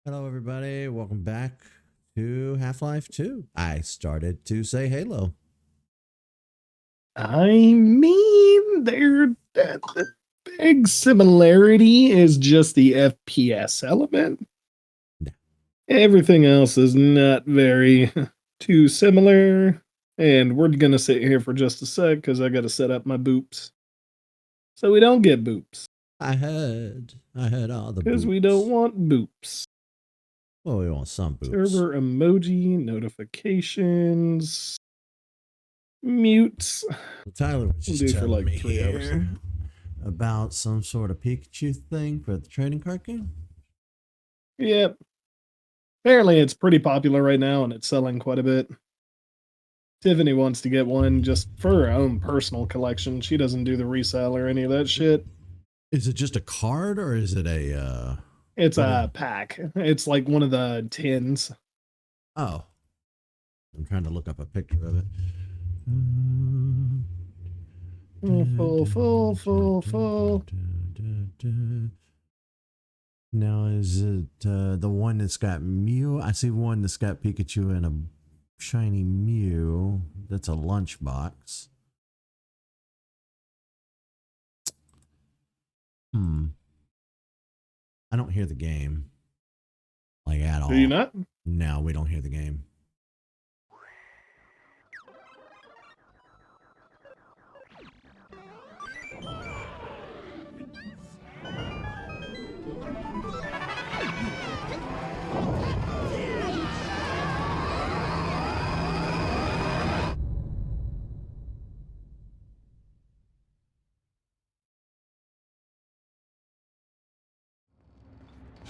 Hello, everybody. Welcome back to Half-Life 2. I started to say Halo. I mean, the big similarity is just the FPS element. No. Everything else is not very too similar. And we're going to sit here for just a sec because I got to set up my boops. So we don't get boops. I heard all the Because boops. we don't want boops. Well, we want some boops. Server emoji, notifications, mutes. Tyler was just telling for like me 3 hours. here about some sort of Pikachu thing for the trading card game. Yep. Apparently it's pretty popular right now and it's selling quite a bit. Tiffany wants to get one just for her own personal collection. She doesn't do the resale or any of that shit. Is it just a card or is it a It's a pack. It's like one of the tins. Oh. I'm trying to look up a picture of it. Full. Now, is it the one that's got Mew? I see one that's got Pikachu and a shiny Mew. That's a lunchbox. I don't hear the game. Like at all. Do you not? No, we don't hear the game.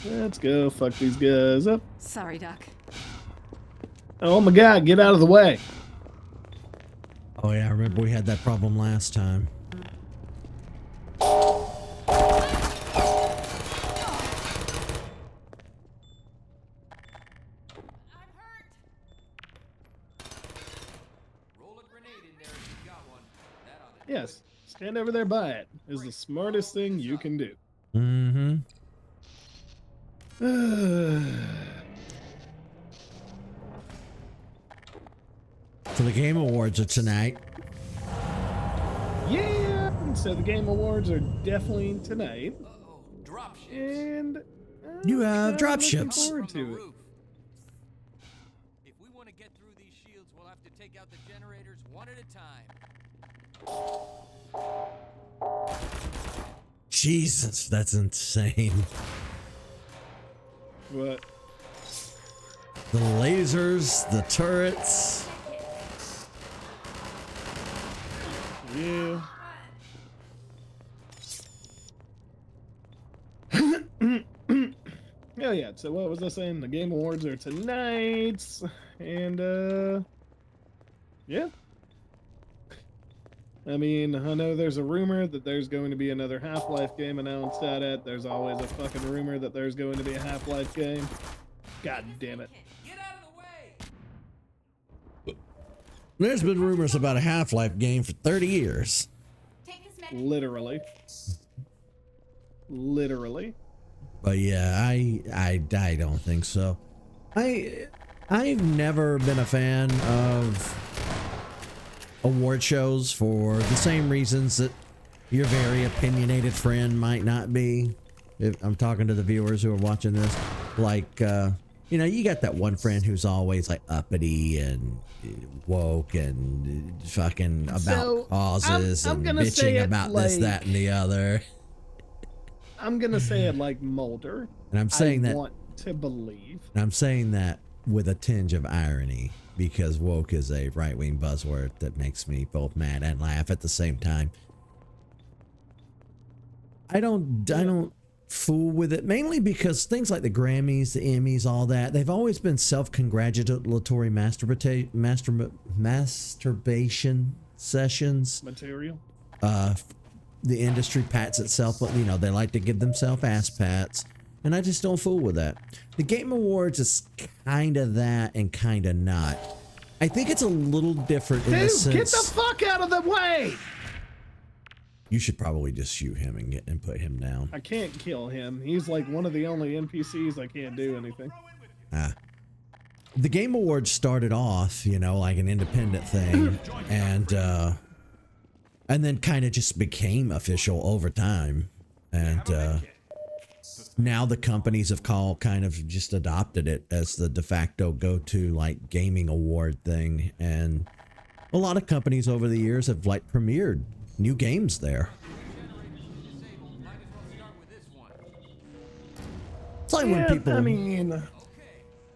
Let's go fuck these guys up. Sorry, Doc. Oh my god, get out of the way. Oh yeah, I remember we had that problem last time. Yes, stand over there by it is the smartest thing you can do. Mm-hmm. So the Game Awards are tonight. Yeah, so the Game Awards are definitely tonight. And You have drop looking ships. forward to it. If we want to get through these shields, we'll have to take out the generators one at a time. Jesus, that's insane. What? The lasers, the turrets. Yeah. Oh yeah, so what was I saying? The Game Awards are tonight, and yeah. I mean, I know there's a rumor that there's going to be another Half-Life game announced at it. There's always a fucking rumor that there's going to be a Half-Life game. God damn it. Get out of the way! There's been rumors about a Half-Life game for 30 years. Literally. Literally. But yeah, I don't think so. I've never been a fan of award shows for the same reasons that your very opinionated friend might not be. If I'm talking to the viewers who are watching this, like you know, you got that one friend who's always like uppity and woke and fucking about causes I'm and bitching about this, that, and the other. I'm gonna say it like Mulder. And I'm saying I that. want to believe. And I'm saying that with a tinge of irony, because woke is a right-wing buzzword that makes me both mad and laugh at the same time. I don't fool with it, mainly because things like the Grammys, the Emmys, all that, they've always been self-congratulatory masturbation sessions. Material. The industry pats itself, you know, they like to give themselves ass pats, and I just don't fool with that. The Game Awards is kind of that and kind of not. I think it's a little different in the sense. Get the fuck out of the way! You should probably just shoot him and put him down. I can't kill him. He's like one of the only NPCs I can't do anything. Ah. The Game Awards started off, you know, like an independent thing, and then kind of just became official over time. And now the companies have kind of just adopted it as the de facto go-to like gaming award thing. And a lot of companies over the years have like premiered new games there. It's like when people... I mean,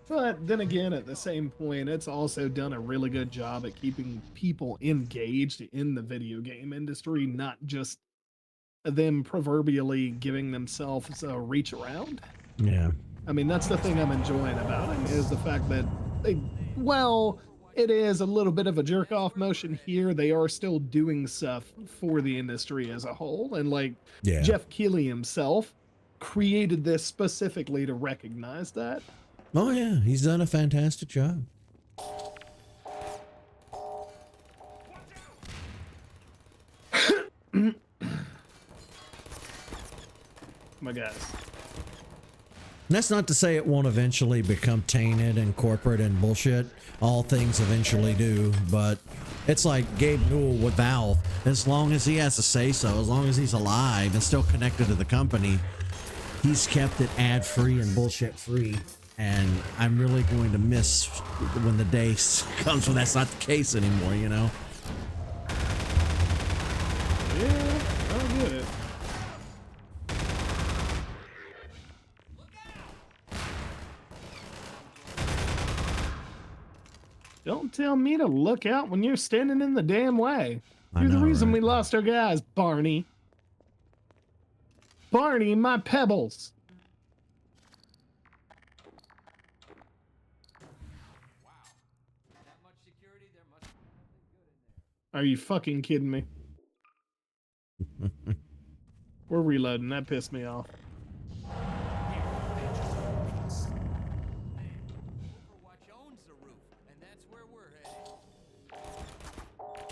but then again, at the same point, it's also done a really good job at keeping people engaged in the video game industry, not just them proverbially giving themselves a reach around. Yeah. I mean, that's the thing I'm enjoying about it, is the fact that it is a little bit of a jerk off motion here. They are still doing stuff for the industry as a whole. And like Jeff Keighley himself created this specifically to recognize that. Oh yeah, he's done a fantastic job. My guys. And that's not to say it won't eventually become tainted and corporate and bullshit. All things eventually do, but it's like Gabe Newell with Valve. As long as he has to say so, as long as he's alive and still connected to the company, he's kept it ad-free and bullshit-free. And I'm really going to miss when the day comes when that's not the case anymore, you know? Yeah, I get it. Don't tell me to look out when you're standing in the damn way. You're the reason we lost our guys, Barney. Barney, my pebbles. Are you fucking kidding me? We're reloading. That pissed me off.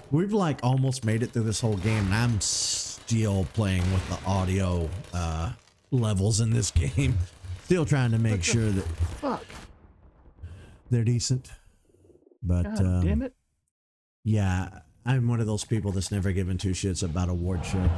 We've like almost made it through this whole game, and I'm still playing with the audio levels in this game. Still trying to make sure that they're decent. But God damn it. Yeah, I'm one of those people that's never given two shits about award shows.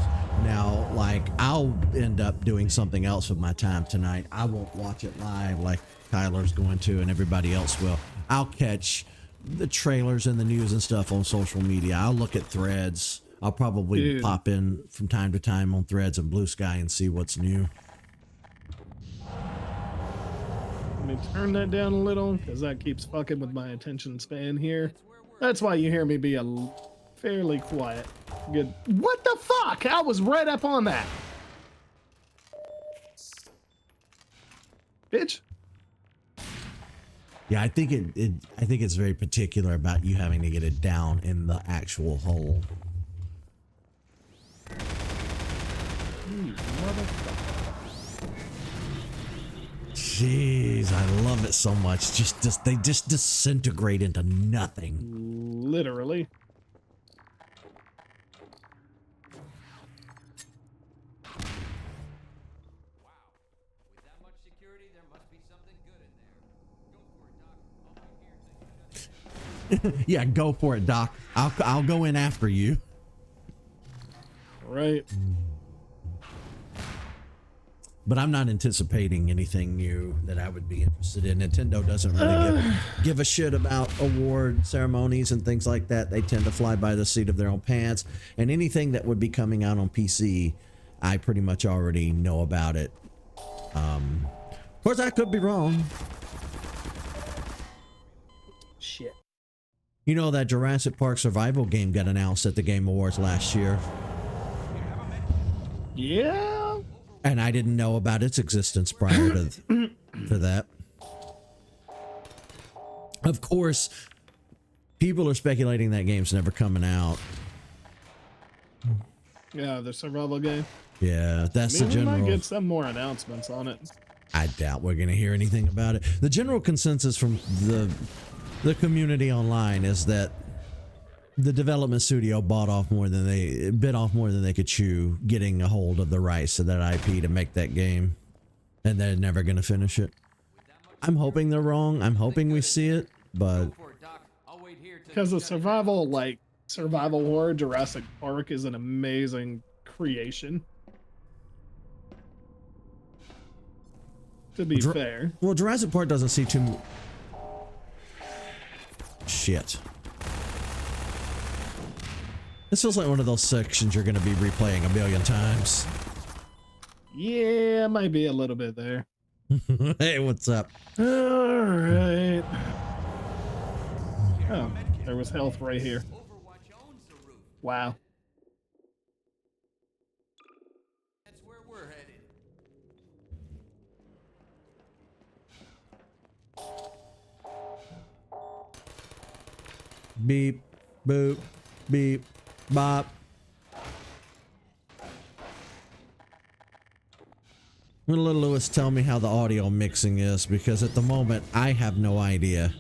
Now, like, I'll end up doing something else with my time tonight. I won't watch it live like Tyler's going to and everybody else will. I'll catch the trailers and the news and stuff on social media. I'll look at threads. I'll probably pop in from time to time on threads and Blue Sky and see what's new. Let me turn that down a little, because that keeps fucking with my attention span here. That's why you hear me be fairly quiet. Good. What the fuck? I was right up on that. Bitch. Yeah, I think I think it's very particular about you having to get it down in the actual hole. Jeez, I love it so much. They just disintegrate into nothing. Literally. Yeah, go for it, Doc. I'll go in after you. Right. But I'm not anticipating anything new that I would be interested in. Nintendo doesn't really give a shit about award ceremonies and things like that. They tend to fly by the seat of their own pants. And anything that would be coming out on PC, I pretty much already know about it. Of course, I could be wrong. Shit. You know, that Jurassic Park survival game got announced at the Game Awards last year. Yeah. And I didn't know about its existence prior to that. Of course, people are speculating that game's never coming out. Yeah, the survival game. Yeah, that's the general. We might get some more announcements on it. I doubt we're going to hear anything about it. The general consensus from the community online is that the development studio bit off more than they could chew, getting a hold of the rights to that IP to make that game, and they're never gonna finish it. I'm hoping they're wrong. I'm hoping we see it, but Go for it, Doc. I'll wait here till Because you the shut it down. survival, like survival horror Jurassic Park is an amazing creation. To be fair. well, Jurassic Park doesn't see too. Shit. This feels like one of those sections you're going to be replaying a million times. Yeah, might be a little bit there. Hey, what's up? All right. Oh, there was health right here. Overwatch owns the roof. Wow. That's where we're headed. Beep, boop, beep, bop. I'm gonna let Lewis tell me how the audio mixing is, because at the moment I have no idea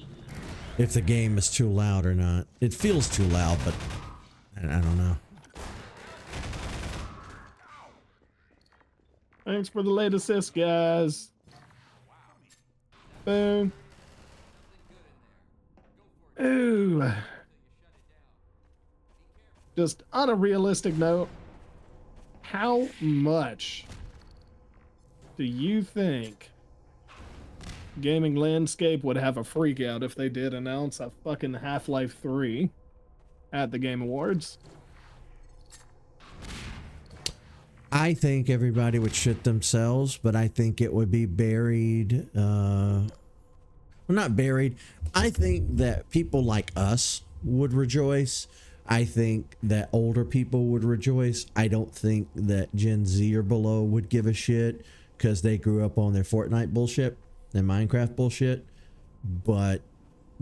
if the game is too loud or not. It feels too loud, but I don't know. Thanks for the late assist, guys. Boom. Ooh. Just on a realistic note, how much do you think gaming landscape would have a freak out if they did announce a fucking Half-Life 3 at the Game Awards? I think everybody would shit themselves, but I think it would be buried. Well, not buried. I think that people like us would rejoice. I think that older people would rejoice. I don't think that Gen Z or below would give a shit because they grew up on their Fortnite bullshit and Minecraft bullshit. But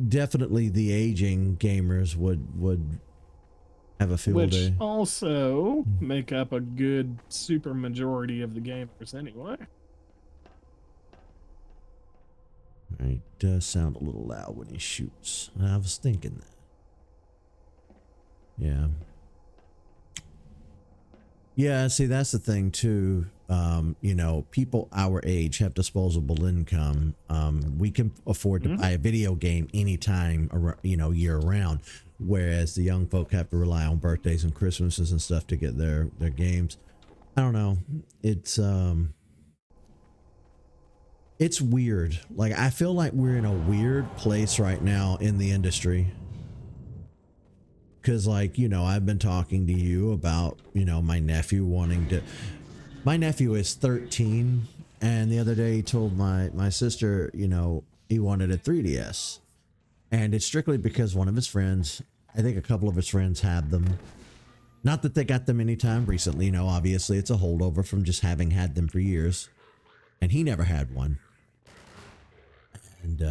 definitely the aging gamers would have a field day. Which also make up a good super majority of the gamers anyway. It does sound a little loud when he shoots. I was thinking that. Yeah. Yeah, see, that's the thing too. You know, people our age have disposable income. We can afford to buy a video game anytime, you know, year round. Whereas the young folk have to rely on birthdays and Christmases and stuff to get their games. I don't know. It's weird. Like, I feel like we're in a weird place right now in the industry. Cause like, you know, I've been talking to you about, you know, my nephew is 13, and the other day he told my sister, you know, he wanted a 3DS. And it's strictly because one of his friends, I think a couple of his friends have them. Not that they got them anytime recently, you know, obviously it's a holdover from just having had them for years. And he never had one. And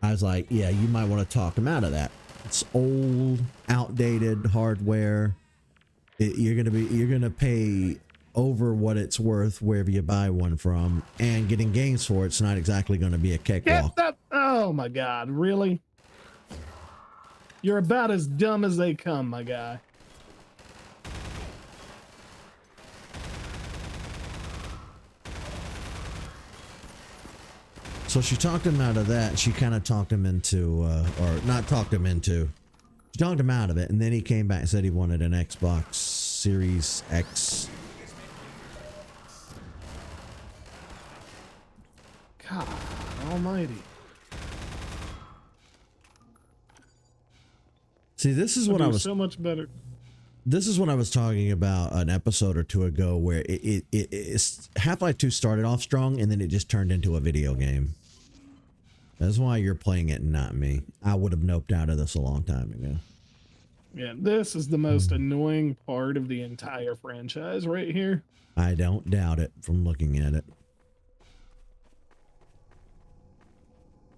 I was like, yeah, you might want to talk him out of that. It's old, outdated hardware. You're gonna pay over what it's worth wherever you buy one from, and getting games for it's not exactly going to be a cakewalk. Oh my god, really? You're about as dumb as they come, my guy. So she talked him out of that. She kind of talked him into, or not talked him into, she talked him out of it, and then he came back and said he wanted an Xbox Series X. God almighty. See, this is what I was so much better. This is what I was talking about an episode or two ago, where it's Half-Life 2 started off strong and then it just turned into a video game. That's why you're playing it and not me. I would have noped out of this a long time ago. Yeah, this is the most annoying part of the entire franchise right here. I don't doubt it from looking at it.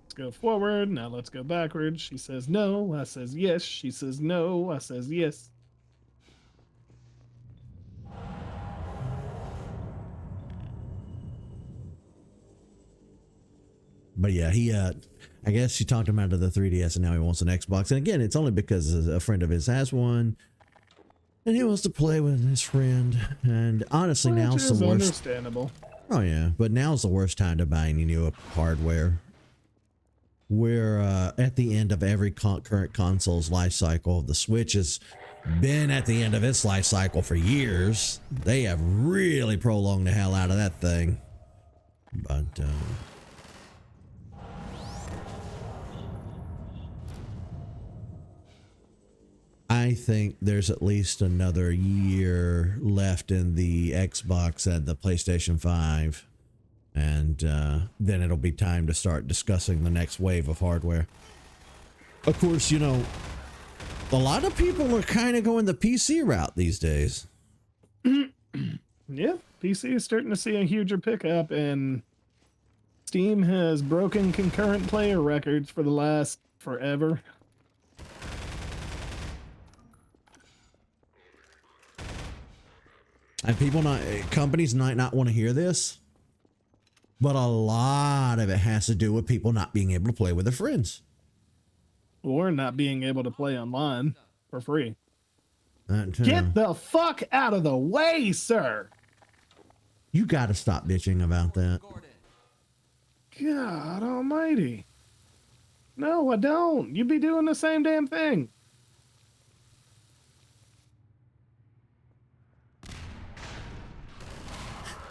Let's go forward. Now let's go backwards. She says no. I says yes. She says no. I says yes. But yeah, he I guess she talked him out of the 3DS and now he wants an Xbox. And again, it's only because a friend of his has one and he wants to play with his friend. And honestly, Which now's is the worst. understandable. Oh yeah, but now's the worst time to buy any new hardware. We're at the end of every current console's life cycle. The Switch has been at the end of its life cycle for years. They have really prolonged the hell out of that thing. But I think there's at least another year left in the Xbox and the PlayStation 5. And then it'll be time to start discussing the next wave of hardware. Of course, you know, a lot of people are kind of going the PC route these days. Yeah, PC is starting to see a huger pickup, and Steam has broken concurrent player records for the last forever. And companies might not want to hear this, but a lot of it has to do with people not being able to play with their friends. Or not being able to play online for free. That, Get the fuck out of the way, sir! You got to stop bitching about that. God almighty. No, I don't. You'd be doing the same damn thing.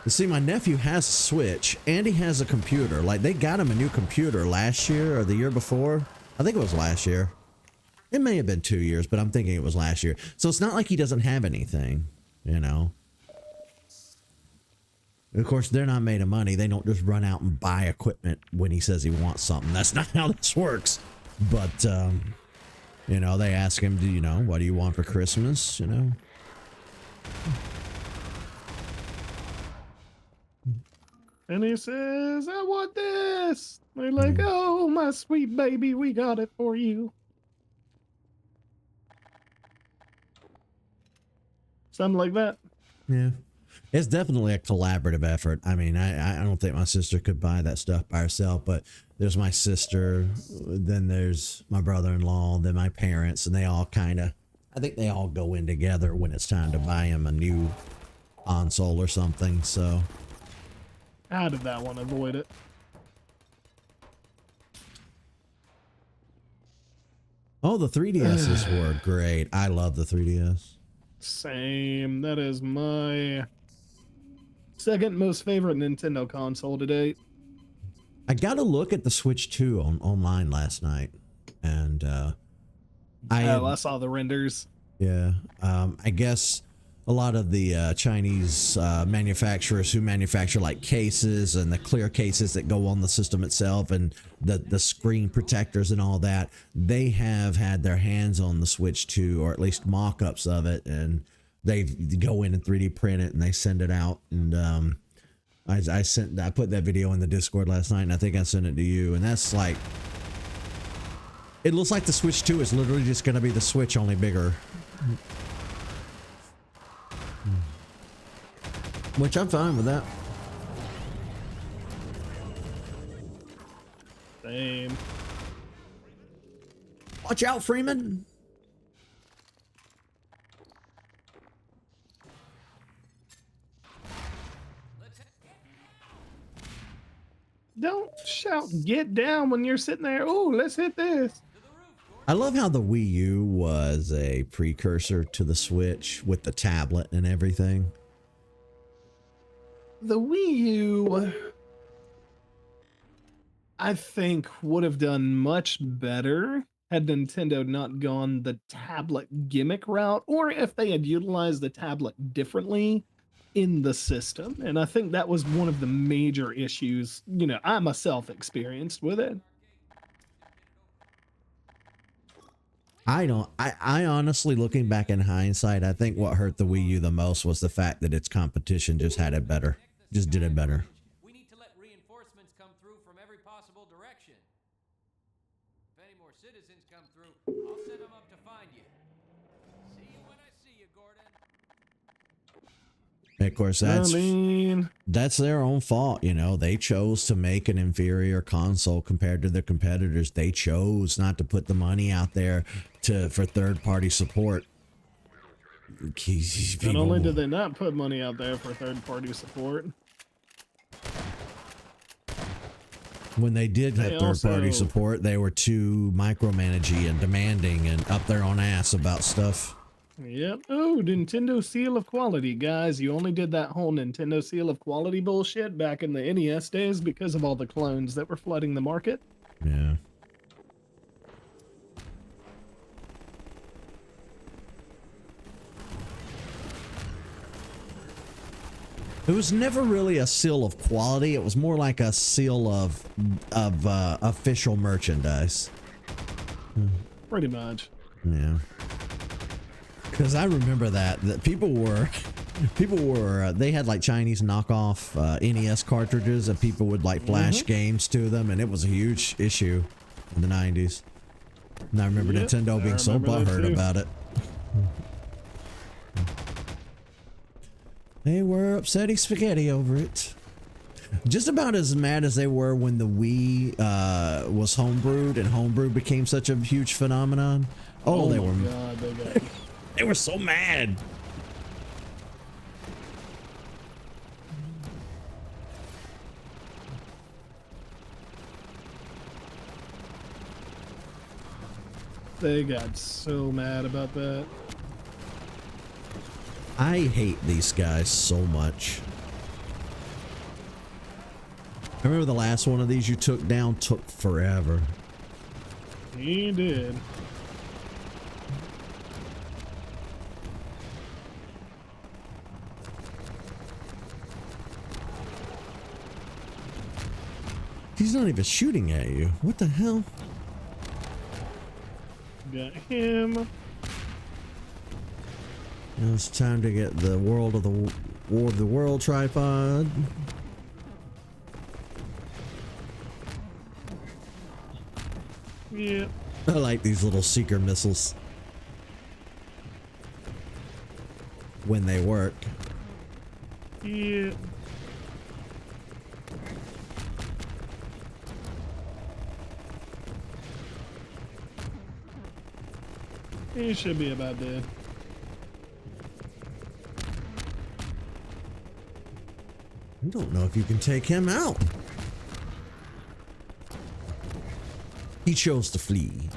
You see, my nephew has a Switch and he has a computer. Like, they got him a new computer last year or the year before. I think it was last year. It may have been 2 years, but I'm thinking it was last year. So it's not like he doesn't have anything, you know. Of course, they're not made of money. They don't just run out and buy equipment when he says he wants something. That's not how this works. But, you know, they ask him, do you know, what do you want for Christmas, you know? And he says, I want this. They're like, oh, my sweet baby, we got it for you. Something like that. Yeah. It's definitely a collaborative effort. I mean, I don't think my sister could buy that stuff by herself, but there's my sister, then there's my brother-in-law, then my parents, and they all kind of, I think they all go in together when it's time to buy him a new console or something, so. How did that one avoid it? Oh, the 3DSs were great. I love the 3DS. Same. That is my second most favorite Nintendo console to date. I got a look at the Switch 2 online last night, and I saw the renders. Yeah, I guess a lot of the Chinese manufacturers who manufacture like cases and the clear cases that go on the system itself and the screen protectors and all that, they have had their hands on the Switch 2, or at least mock-ups of it, and they go in and 3D print it and they send it out. And I put that video in the Discord last night, and I think I sent it to you, and that's like, it looks like the Switch 2 is literally just going to be the Switch, only bigger. Which I'm fine with that. Same. Watch out, Freeman. Don't shout get down when you're sitting there. Oh, let's hit this. I love how the Wii U was a precursor to the Switch with the tablet and everything. The Wii U, I think, would have done much better had Nintendo not gone the tablet gimmick route, or if they had utilized the tablet differently in the system. And I think that was one of the major issues, you know, I myself experienced with it. I honestly, looking back in hindsight, I think what hurt the Wii U the most was the fact that its competition just had it better. Just did it better. We need to let reinforcements come through from every possible direction. If any more citizens come through, I'll send them up to find you. See you when I see you, Gordon. And of course, that's their own fault. You know, they chose to make an inferior console compared to their competitors. They chose not to put the money out there for third-party support. Not only did they not put money out there for third-party support, when they did have third-party support, they were too micromanagey and demanding and up their own ass about stuff. Yep. Oh, Nintendo Seal of Quality, guys. You only did that whole Nintendo Seal of Quality bullshit back in the NES days because of all the clones that were flooding the market. Yeah. It was never really a seal of quality. It was more like a seal of official merchandise. Pretty much. Yeah. Because I remember that people were, they had like Chinese knockoff NES cartridges and people would like flash games to them, and it was a huge issue in the 90s. And I remember Nintendo being so butthurt about it. They were upsetty spaghetti over it. Just about as mad as they were when the Wii was homebrewed and homebrew became such a huge phenomenon. Oh, they were. God, they were so mad. They got so mad about that. I hate these guys so much. I remember the last one of these you took down took forever. He did. He's not even shooting at you. What the hell? Got him. Now it's time to get the War of the World tripod. Yeah. I like these little seeker missiles when they work. Yeah. He should be about dead. I don't know if you can take him out. He chose to flee.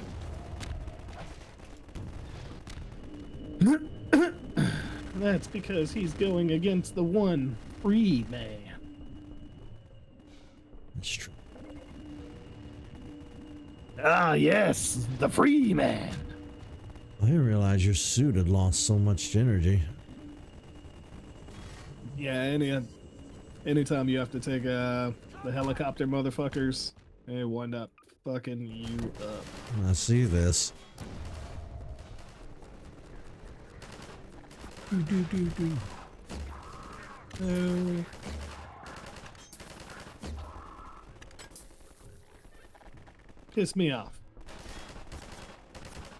That's because he's going against the one free man. That's true. Ah, yes, the free man. I didn't realize your suit had lost so much energy. Yeah, anytime you have to take the helicopter motherfuckers, they wind up fucking you up. I see this. Piss me off.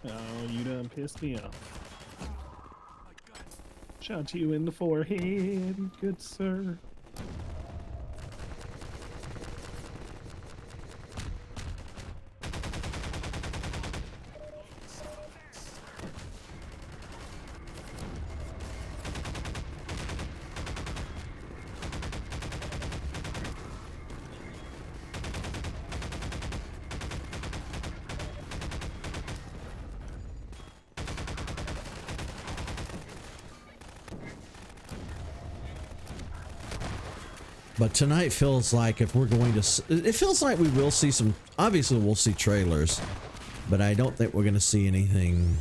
Oh, you done pissed me off. Shot you in the forehead, good sir. But tonight feels like if we're going to, it feels like we will see some, obviously we'll see trailers, but I don't think we're going to see anything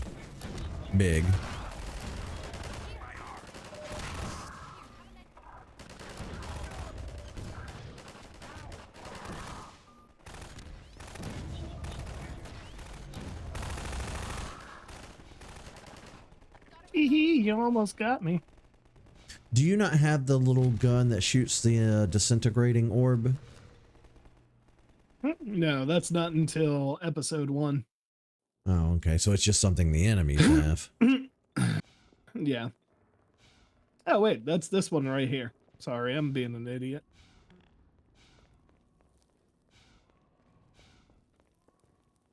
big. Hee, you almost got me. Do you not have the little gun that shoots the disintegrating orb? No, that's not until episode 1. Oh, okay. So it's just something the enemies have. Yeah. Oh, wait, that's this one right here. Sorry, I'm being an idiot.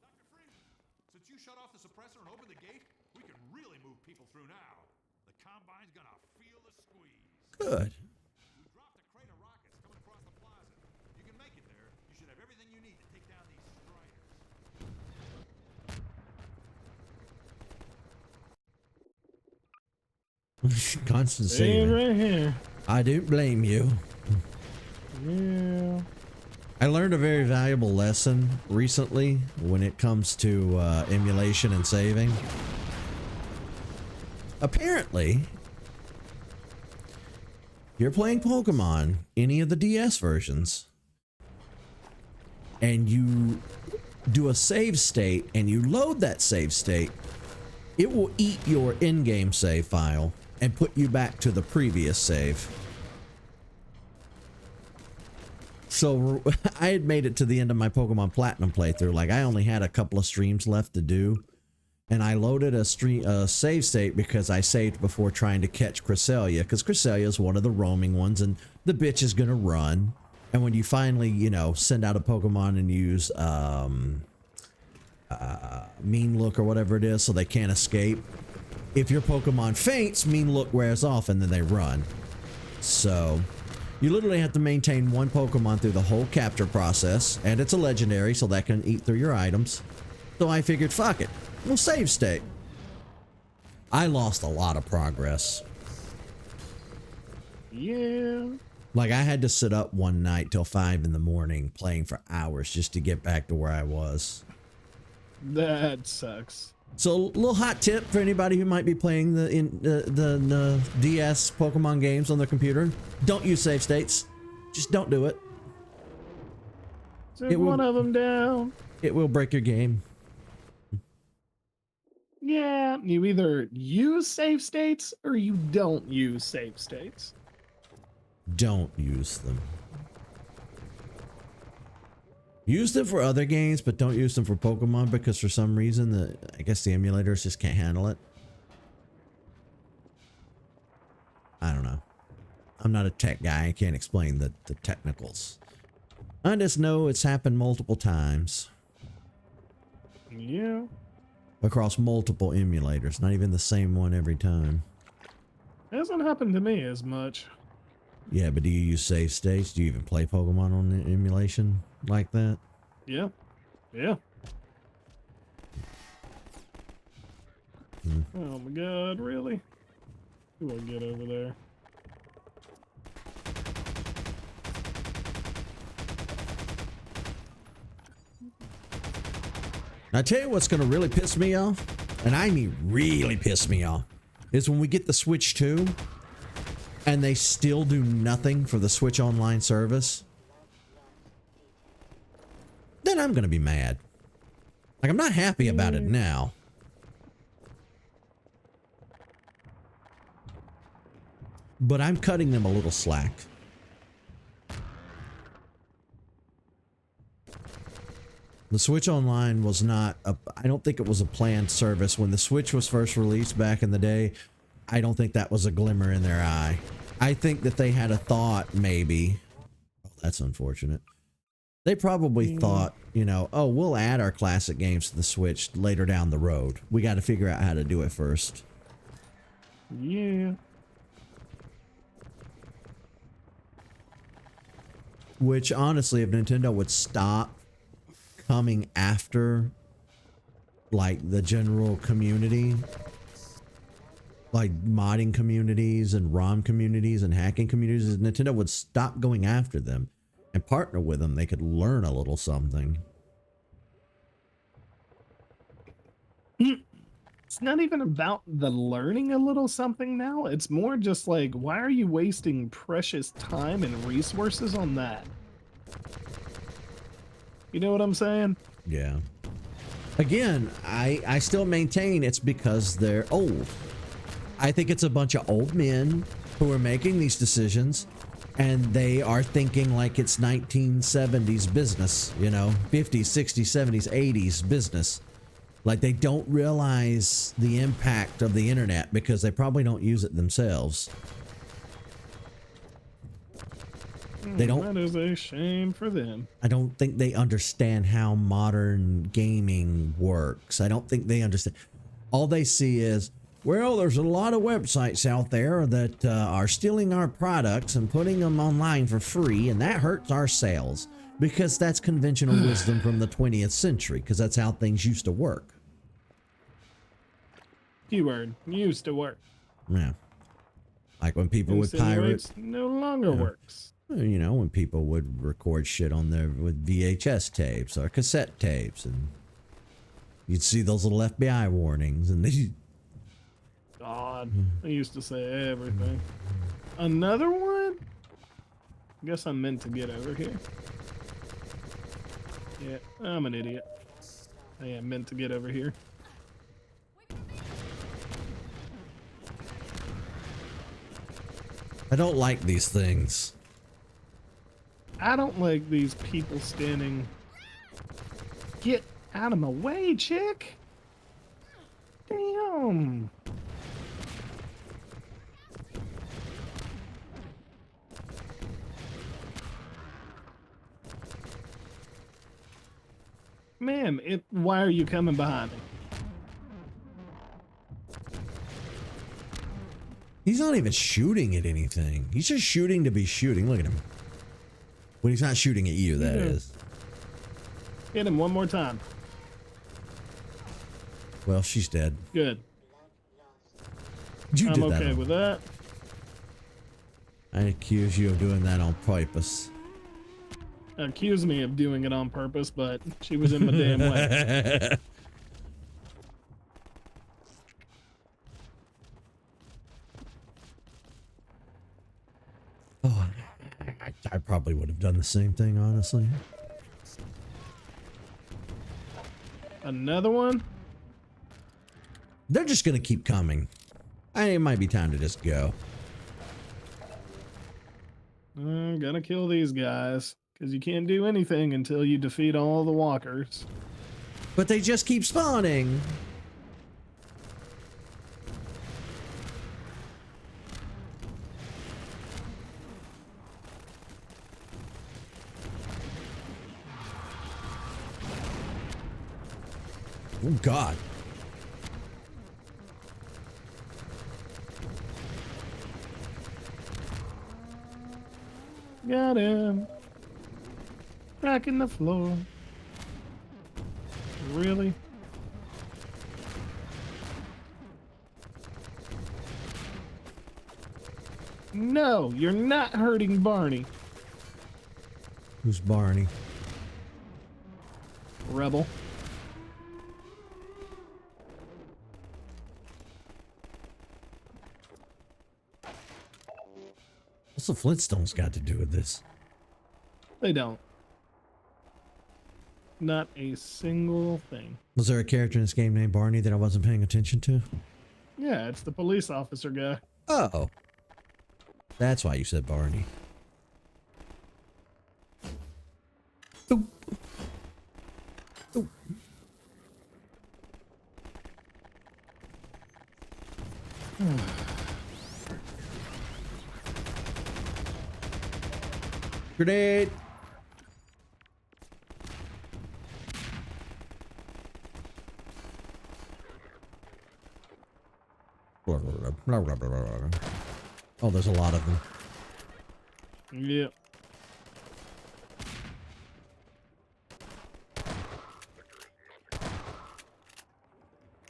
Dr. Freeman, since you shut off the suppressor and opened the gate, we can really move people through now. The Combine's gonna feel the squeeze. Good. We dropped a crate of rockets coming across the plaza. You can make it there. You should have everything you need to take down these striders. Constant Staying saving. right here. I don't blame you. Yeah. I learned a very valuable lesson recently when it comes to emulation and saving. Apparently, you're playing Pokemon, any of the DS versions, and you do a save state and you load that save state, it will eat your in-game save file and put you back to the previous save. So I had made it to the end of my Pokemon Platinum playthrough. Like, I only had a couple of streams left to do, and I loaded a save state because I saved before trying to catch Cresselia, because Cresselia is one of the roaming ones, and the bitch is gonna run. And when you finally, you know, send out a Pokemon and use Mean Look or whatever it is, so they can't escape, if your Pokemon faints, Mean Look wears off and then they run. So you literally have to maintain one Pokemon through the whole capture process, and it's a legendary, so that can eat through your items. So I figured, fuck it, we'll save state. I lost a lot of progress. Yeah. Like, I had to sit up one night till 5 in the morning playing for hours just to get back to where I was. That sucks. So, a little hot tip for anybody who might be playing the DS Pokemon games on their computer: don't use save states. Just don't do it. Took one of them down. It will break your game. Yeah, you either use save states or you don't use save states. Don't use them. Use them for other games, but don't use them for Pokemon, because for some reason, I guess the emulators just can't handle it. I don't know. I'm not a tech guy. I can't explain the technicals. I just know it's happened multiple times. Yeah. Across multiple emulators. Not even the same one every time. Hasn't happened to me as much. Yeah, but do you use save states? Do you even play Pokemon on the emulation like that? Yeah. Yeah. Oh my god, really? Who do I get over there? Now, I tell you what's going to really piss me off, and I mean really piss me off, is when we get the Switch 2 and they still do nothing for the Switch Online service. Then I'm going to be mad. Like, I'm not happy about it now. But I'm cutting them a little slack. The Switch Online was not I don't think it was a planned service. When the Switch was first released back in the day, I don't think that was a glimmer in their eye. I think that they had a thought, maybe. Oh, that's unfortunate. They probably thought, you know, oh, we'll add our classic games to the Switch later down the road. We got to figure out how to do it first. Yeah. Which, honestly, if Nintendo would stop coming after, like, the general community, like modding communities and ROM communities and hacking communities, if Nintendo would stop going after them and partner with them, they could learn a little something. It's not even about the learning a little something now. It's more just like, why are you wasting precious time and resources on that? You know what I'm saying? Yeah. Again, I still maintain it's because they're old. I think it's a bunch of old men who are making these decisions, and they are thinking like it's 1970s business, you know, 50s, 60s, 70s, 80s business. Like, they don't realize the impact of the internet because they probably don't use it themselves. They don't. That is a shame for them. I don't think they understand how modern gaming works. I don't think they understand. All they see is, well, there's a lot of websites out there that are stealing our products and putting them online for free, and that hurts our sales. Because that's conventional wisdom from the 20th century, because that's how things used to work. Keyword, used to work. Yeah. Like when people would pirate. Insinuates no longer works. You know, when people would record shit on there with VHS tapes or cassette tapes, and you'd see those little FBI warnings, and they... God, I used to say everything. Another one? Guess I'm meant to get over here. Yeah, I'm an idiot. I am meant to get over here. I don't like these things. I don't like these people standing. Get out of my way, chick! Damn! Ma'am, why are you coming behind me? He's not even shooting at anything. He's just shooting to be shooting. Look at him. When he's not shooting at you, that is. Hit him one more time. Well, she's dead. Good. You I'm did that okay on- with that. I accuse you of doing that on purpose. Accuse me of doing it on purpose, but she was in my damn way. Oh, I probably would have done the same thing, honestly. Another one? They're just gonna keep coming. It might be time to just go. I'm gonna kill these guys, because you can't do anything until you defeat all the walkers. But they just keep spawning. Oh, God. Got him. Back in the floor. Really? No, you're not hurting Barney. Who's Barney? Rebel. What's the Flintstones got to do with this? They don't. Not a single thing. Was there a character in this game named Barney that I wasn't paying attention to? Yeah, it's the police officer guy. Oh. That's why you said Barney. Boop. Boop. Grenade! Oh, there's a lot of them. Yep.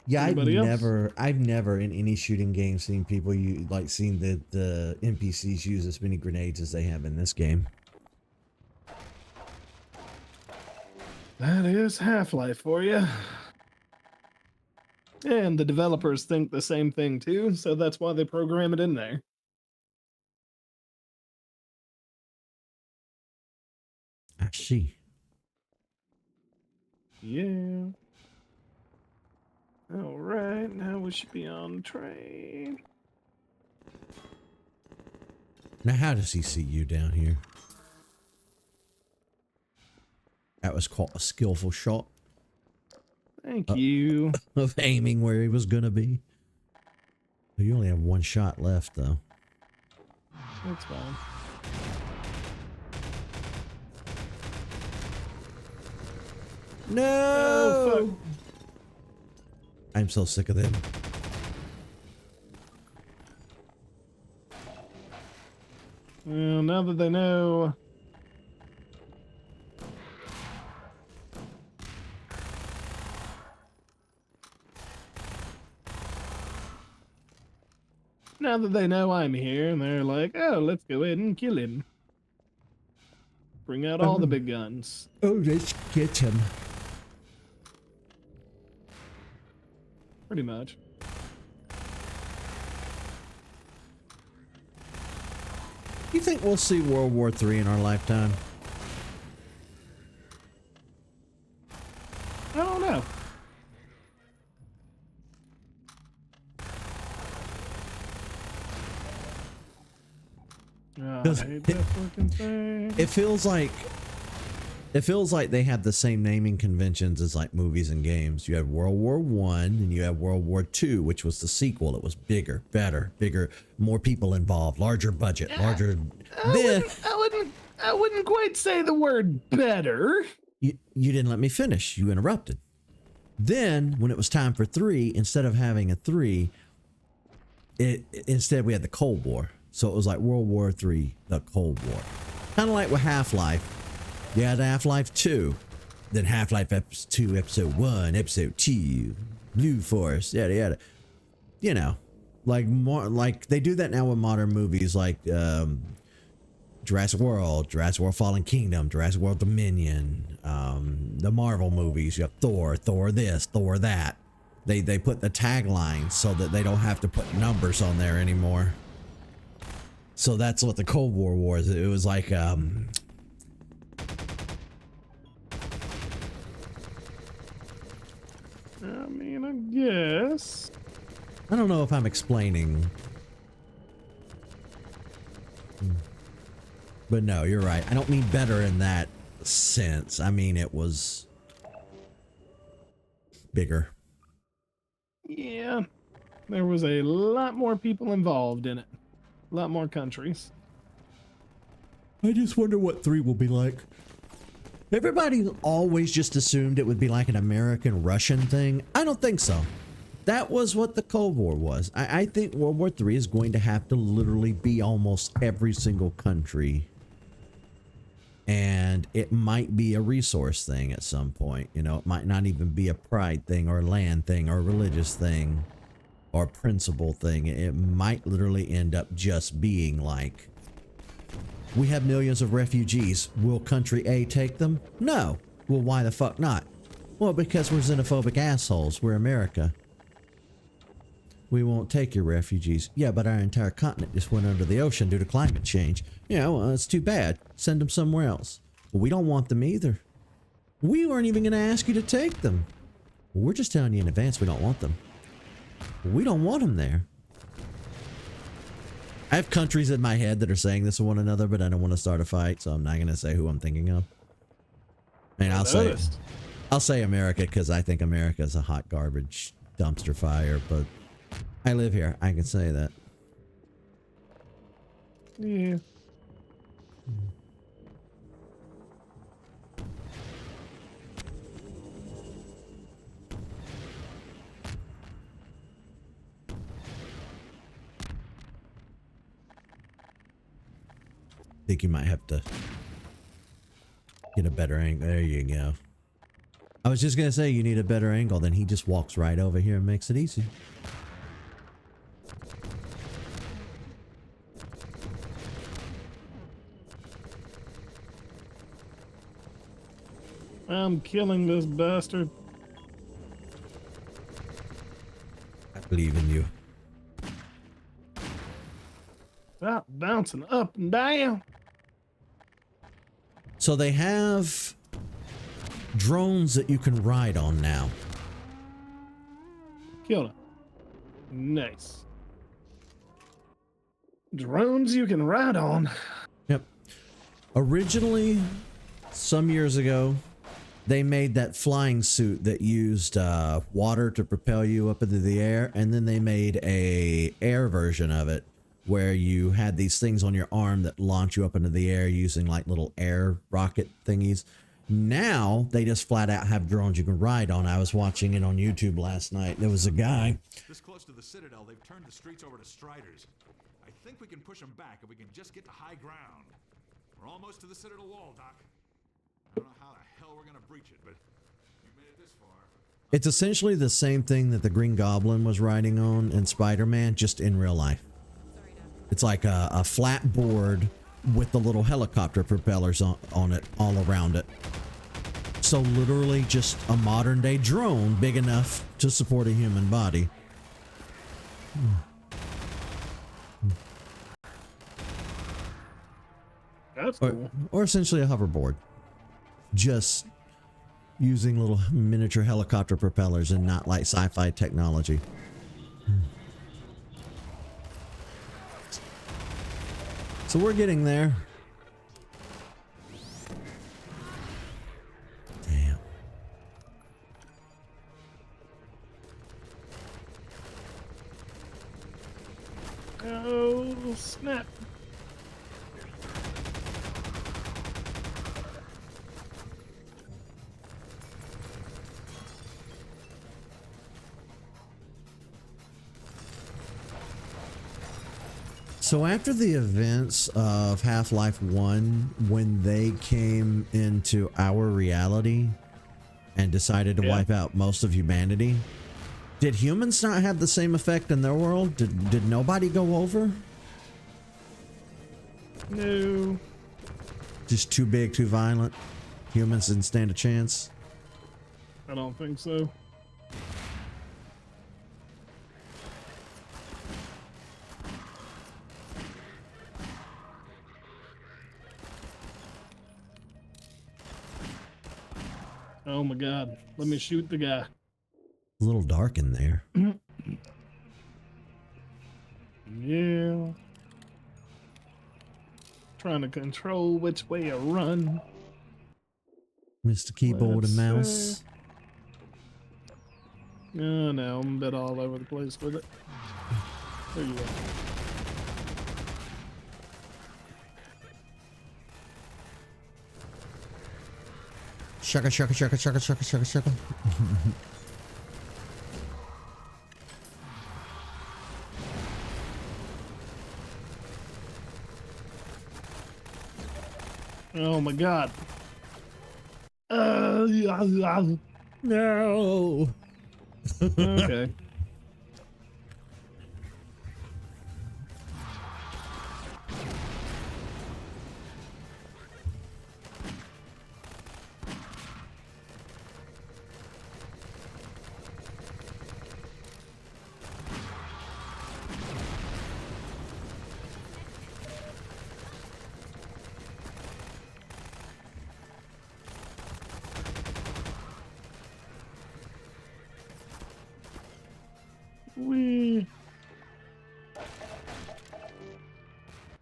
Yeah, Anybody else? I've never in any shooting game seen people seen the NPCs use as many grenades as they have in this game. That is Half-Life for you. And the developers think the same thing too, so that's why they program it in there. I see. Yeah. All right, now we should be on the train. Now, how does he see you down here? That was called a skillful shot Thank you. of aiming where he was gonna be. You only have one shot left, though. That's fine. No! Oh, fuck. I'm so sick of them. Well, now that they know. Now that they know I'm here, and they're like, oh, let's go ahead and kill him. Bring out all the big guns. Oh, let's get him. Pretty much. You think we'll see World War III in our lifetime? I don't know. Oh, I hate that fucking thing. It feels like they have the same naming conventions as like movies and games. You had World War I and you had World War II, which was the sequel. It was bigger, better, bigger, more people involved, larger budget, larger. I wouldn't quite say the word better. You didn't let me finish. You interrupted. Then when it was time for 3, instead of having a 3, instead we had the Cold War. So it was like World War III, the Cold War. Kind of like with Half-Life. You had Half-Life 2, then Half-Life 2, Episode 1, Episode 2, Blue Force, yada yada. You know, like more like they do that now with modern movies like Jurassic World Fallen Kingdom, Jurassic World Dominion, the Marvel movies. You have Thor this, Thor that. They put the taglines so that they don't have to put numbers on there anymore. So that's what the Cold War was. It was like I mean, I guess. I don't know if I'm explaining. But no, you're right. I don't mean better in that sense. I mean, it was bigger. Yeah. There was a lot more people involved in it. A lot more countries. I just wonder what 3 will be like. Everybody always just assumed it would be like an American-Russian thing. I don't think so. That was what the Cold War was. I think World War III is going to have to literally be almost every single country. And it might be a resource thing at some point. You know, it might not even be a pride thing or a land thing or a religious thing or a principle thing. It might literally end up just being like, we have millions of refugees. Will country A take them? No. Well, why the fuck not? Well, because we're xenophobic assholes. We're America. We won't take your refugees. Yeah, but our entire continent just went under the ocean due to climate change. Yeah, well, it's too bad. Send them somewhere else. Well, we don't want them either. We weren't even going to ask you to take them. Well, we're just telling you in advance we don't want them. We don't want them there. I have countries in my head that are saying this to one another, but I don't want to start a fight, so I'm not going to say who I'm thinking of. And I'll say America because I think America is a hot garbage dumpster fire, but I live here. I can say that. Yeah. Think you might have to get a better angle. There you go. I was just going to say you need a better angle. Then he just walks right over here and makes it easy. I'm killing this bastard. I believe in you. Stop bouncing up and down. So they have drones that you can ride on now. Killed him. Nice. Drones you can ride on. Yep. Originally, some years ago, they made that flying suit that used water to propel you up into the air, and then they made a air version of it where you had these things on your arm that launch you up into the air using like little air rocket thingies. Now they just flat out have drones you can ride on. I was watching it on YouTube last night. There was a guy. This close to the Citadel, they've turned the streets over to Striders. I think we can push them back if we can just get to high ground. We're almost to the Citadel wall, Doc. I don't know how the hell we're gonna breach it, but we've made it this far. It's essentially the same thing that the Green Goblin was riding on in Spider-Man, just in real life. It's like a flat board with the little helicopter propellers on it all around it. So literally just a modern day drone big enough to support a human body. That's cool. Or essentially a hoverboard. Just using little miniature helicopter propellers and not like sci-fi technology. So we're getting there. Damn. Oh, snap. So after the events of Half-Life 1, when they came into our reality and decided to wipe out most of humanity, did humans not have the same effect in their world? Did nobody go over? No. Just too big, too violent? Humans didn't stand a chance? I don't think so. Oh my god. Let me shoot the guy. A little dark in there. Yeah. Trying to control which way I run. Mr. Keyboard and Mouse. Oh no, I'm a bit all over the place with it. There you go. Shaka, shaka, shaka, shaka, shaka, shaka, shaka. Oh my god. No. Okay.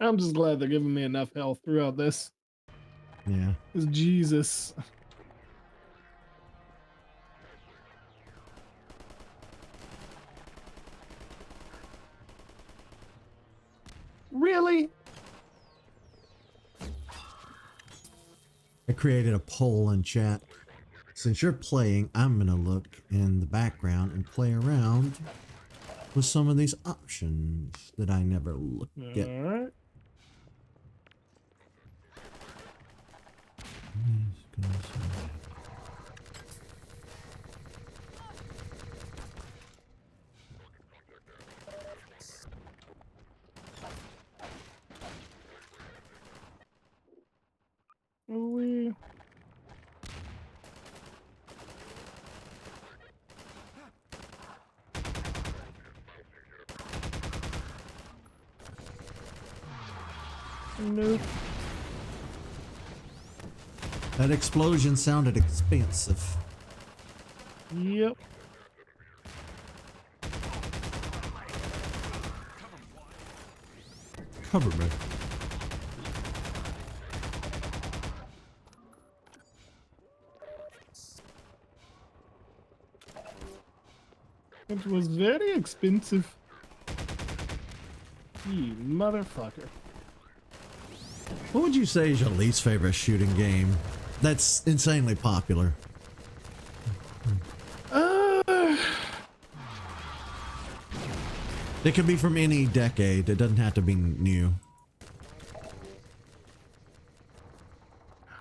I'm just glad they're giving me enough health throughout this. Yeah. It's Jesus. Really? I created a poll in chat. Since you're playing, I'm going to look in the background and play around with some of these options that I never looked at. All right. We nope. That explosion sounded expensive. Yep. Cover me. It was very expensive. You motherfucker. What would you say is your least favorite shooting game That's insanely popular. It could be from any decade. It doesn't have to be new.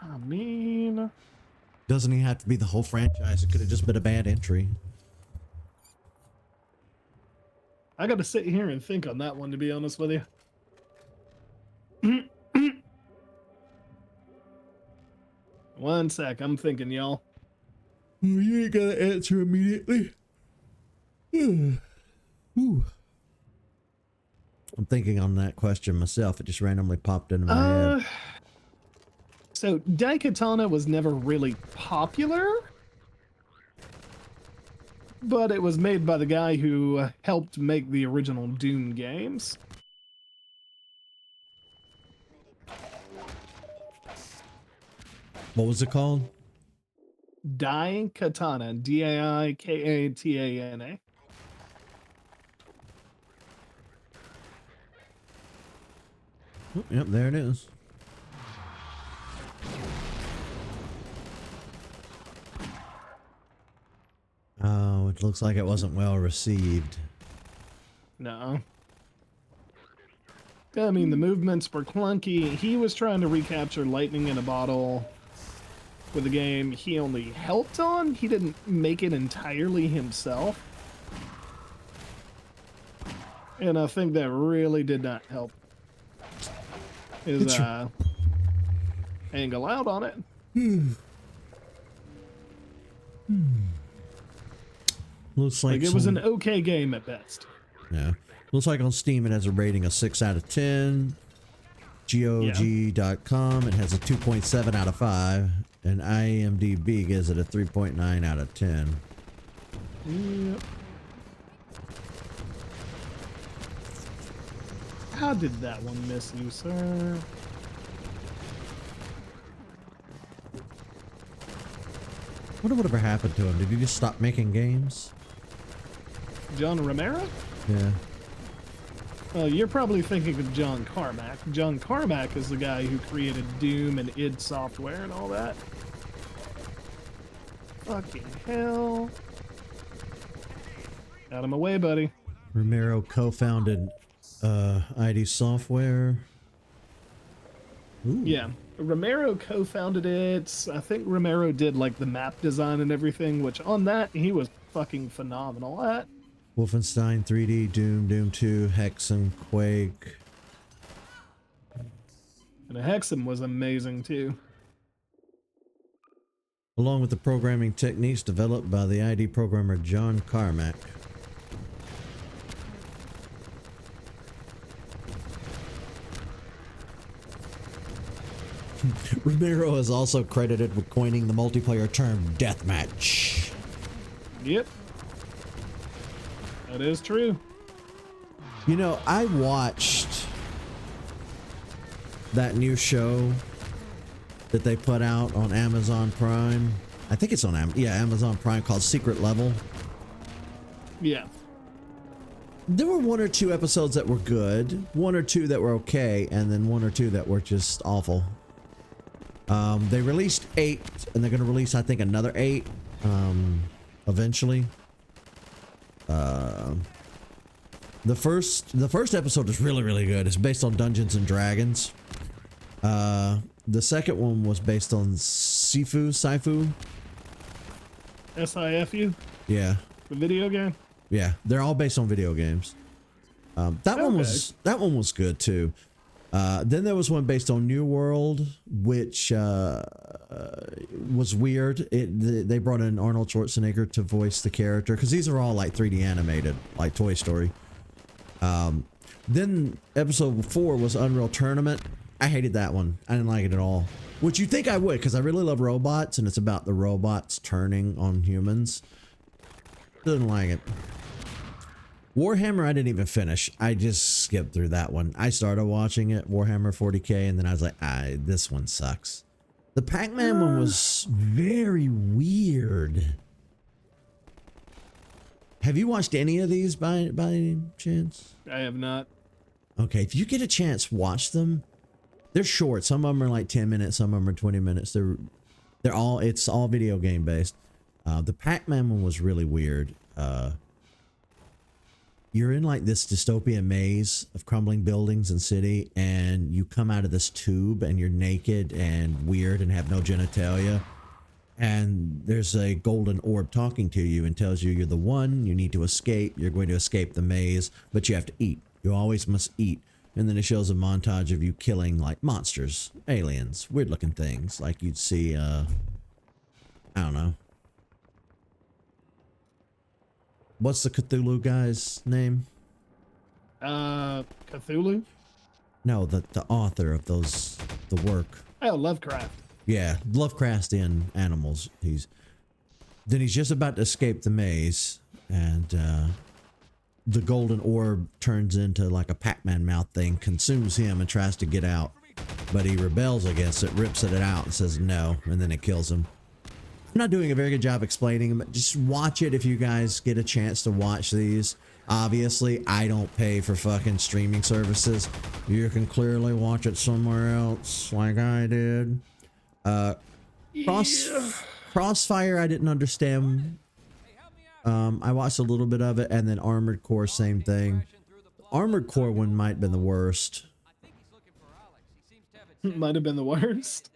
I mean, Doesn't even have to be the whole franchise. It could have just been a bad entry. I got to sit here and think on that one, to be honest with you. One sec, I'm thinking, y'all. You ain't gotta answer immediately. Ooh. I'm thinking on that question myself. It just randomly popped into my head. So Daikatana was never really popular, but it was made by the guy who helped make the original Doom games. What was it called? Daikatana, Daikatana. Oh, yep, there it is. Oh, it looks like it wasn't well received. No. I mean, the movements were clunky. He was trying to recapture lightning in a bottle with a game he only helped on. He didn't make it entirely himself. And I think that really did not help his angle out on it. Looks like It was an okay game at best. Yeah. Looks like on Steam it has a rating of 6 out of 10. GOG.com it has a 2.7 out of 5. And IMDb gives it a 3.9 out of 10. Yep. How did that one miss you, sir? Wonder whatever happened to him. Did he just stop making games? John Romero? Yeah. Well, you're probably thinking of John Carmack. John Carmack is the guy who created Doom and id Software and all that. Fucking hell. Got him away, buddy. Romero co-founded ID Software. Ooh. Yeah. Romero co-founded it. I think Romero did like the map design and everything, which on that he was fucking phenomenal at. Wolfenstein 3D, Doom, Doom 2, Hexen, Quake. And Hexen was amazing too. Along with the programming techniques developed by the ID programmer John Carmack. Romero is also credited with coining the multiplayer term deathmatch. Yep. That is true. You know, I watched that new show that they put out on Amazon Prime. I think it's on Amazon Prime, called Secret Level. Yeah. There were 1 or 2 episodes that were good, 1 or 2 that were okay, and then 1 or 2 that were just awful. They released 8, and they're going to release, I think, another 8 eventually. The first episode is really good. It's based on Dungeons and Dragons. The second one was based on Sifu. SIFU? Yeah. The video game? Yeah, they're all based on video games. That one was good too. Then there was one based on New World, which was weird. They brought in Arnold Schwarzenegger to voice the character, because these are all like 3D animated, like Toy Story. Then episode 4 was Unreal Tournament. I hated that one. I didn't like it at all. Which you think I would, because I really love robots, and it's about the robots turning on humans. Didn't like it. Warhammer I didn't even finish. I just skipped through that one. I started watching it, Warhammer 40k, and then I was like, this one sucks. The Pac-Man one was very weird. Have you watched any of these by any chance? I have not. Okay, if you get a chance, watch them. They're short. Some of them are like 10 minutes, some of them are 20 minutes. They're It's all video game based. The Pac-Man one was really weird. You're in like this dystopian maze of crumbling buildings and city, and you come out of this tube and you're naked and weird and have no genitalia. And there's a golden orb talking to you and tells you you're the one, you need to escape, you're going to escape the maze, but you have to eat. You always must eat. And then it shows a montage of you killing like monsters, aliens, weird looking things like you'd see, I don't know. What's the Cthulhu guy's name? Cthulhu? No, the author of the work. Oh, Lovecraft. Yeah, Lovecraftian animals. He's just about to escape the maze, and the golden orb turns into like a Pac-Man mouth thing, consumes him, and tries to get out. But he rebels against it, rips it out, and says no, and then it kills him. I'm not doing a very good job explaining, but just watch it if you guys get a chance to watch these. Obviously, I don't pay for fucking streaming services. You can clearly watch it somewhere else, like I did. Crossfire, I didn't understand. I watched a little bit of it, and then Armored Core, same thing. Armored Core one might have been the worst. Might have been the worst.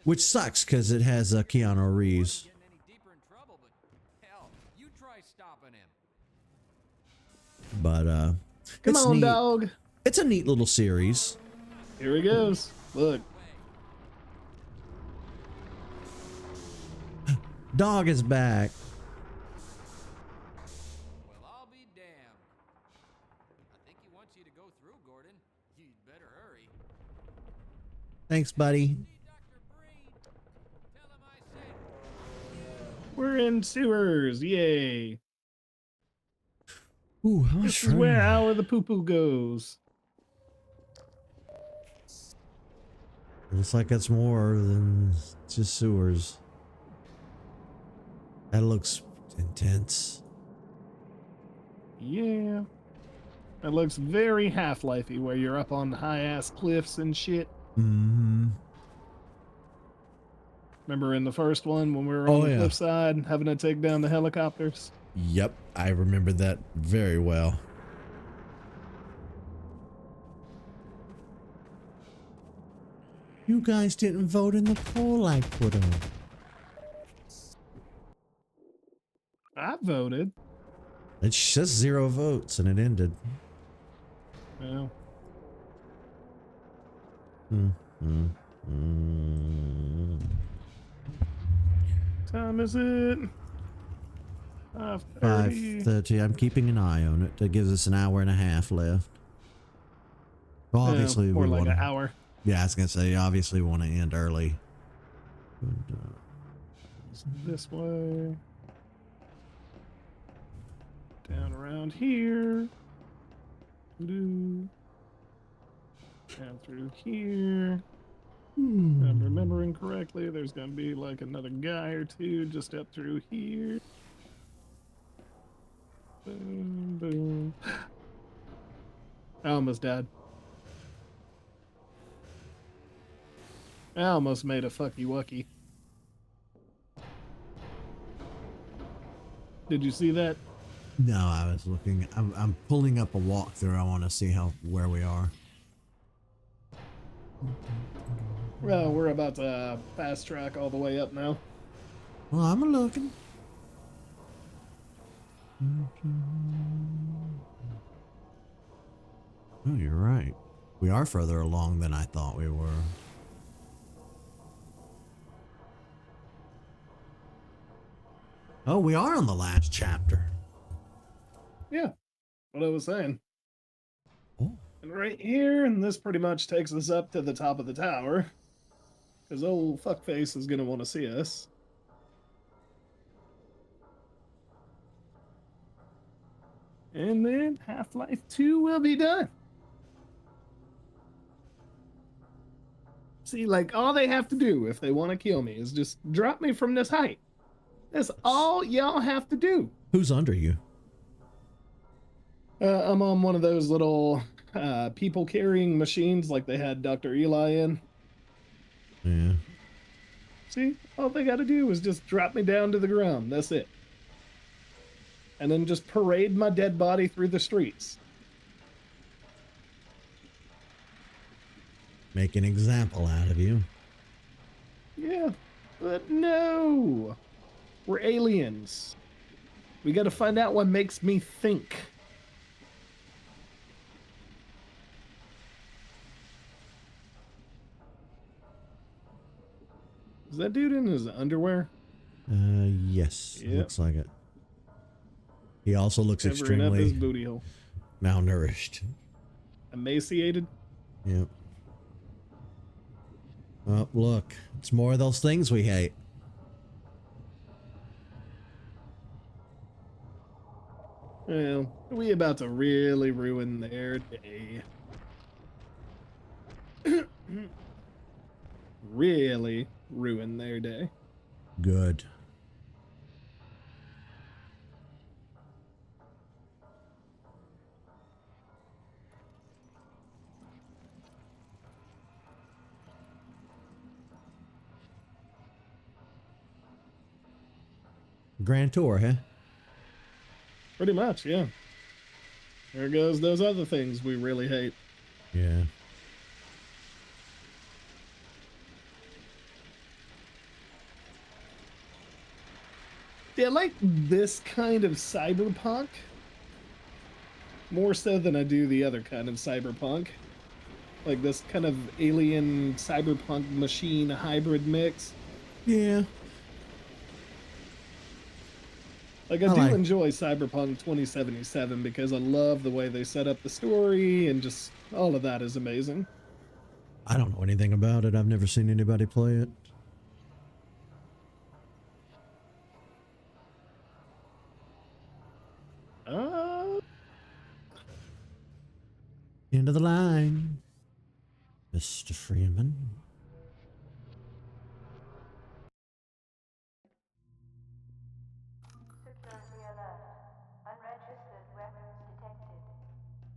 Which sucks, because it has Keanu Reeves. But, Come it's on, neat. dog. It's a neat little series. Here he goes. Look. Dog is back. Well, I'll be damned. I think he wants you to go through, Gordon. You'd better hurry. Thanks, buddy. See Dr. Breen. Tell him I said. We're in sewers. Yay. Ooh, how This is where Hour the Poo-Poo goes. Looks like it's more than just sewers. That looks intense. Yeah. That looks very Half-Life-y, where you're up on high-ass cliffs and shit. Mm-hmm. Remember in the first one when we were on the yeah. cliffside having to take down the helicopters? Yep, I remember that very well. You guys didn't vote in the poll I put on. I voted. It says 0 votes and it ended. Well, time is it? 5:30. 5:30. I'm keeping an eye on it. That gives us an hour and a half left. Well, obviously more we like want an to. hour. Yeah, I was gonna say obviously we want to end early. But, This way. Down around here. Down through here. If I'm remembering correctly, there's gonna be like another guy or two just up through here. Boom, boom. I almost died. I almost made a fucky wucky. Did you see that? No, I was looking. I'm pulling up a walkthrough. I want to see where we are. Well, we're about to fast track all the way up now. Well, I'm looking. Oh, you're right. We are further along than I thought we were. Oh, we are on the last chapter. Yeah, what I was saying. Oh. And right here, and this pretty much takes us up to the top of the tower. Because old fuckface is going to want to see us. And then Half-Life 2 will be done. See, like, all they have to do if they want to kill me is just drop me from this height. That's all y'all have to do. Who's under you? I'm on one of those little people carrying machines like they had Dr. Eli in. Yeah. See, all they got to do is just drop me down to the ground. That's it. And then just parade my dead body through the streets. Make an example out of you. Yeah, but no. We're aliens. We got to find out what makes me think. Is that dude in his underwear? Yes, Yep. looks like it. He also looks Covering up his extremely booty hole. malnourished. Emaciated. Yep. Oh, look. It's more of those things we hate. Well, we about to really ruin their day. Really ruin their day. Good. Grand Tour, huh? Pretty much, yeah. There goes those other things we really hate. Yeah. Yeah, I like this kind of cyberpunk more so than I do the other kind of cyberpunk. Like this kind of alien cyberpunk machine hybrid mix. Yeah. Like, I do enjoy Cyberpunk 2077 because I love the way they set up the story and just all of that is amazing. I don't know anything about it. I've never seen anybody play it. End of the line, Mr. Freeman. Security alert. Unregistered weapons detected.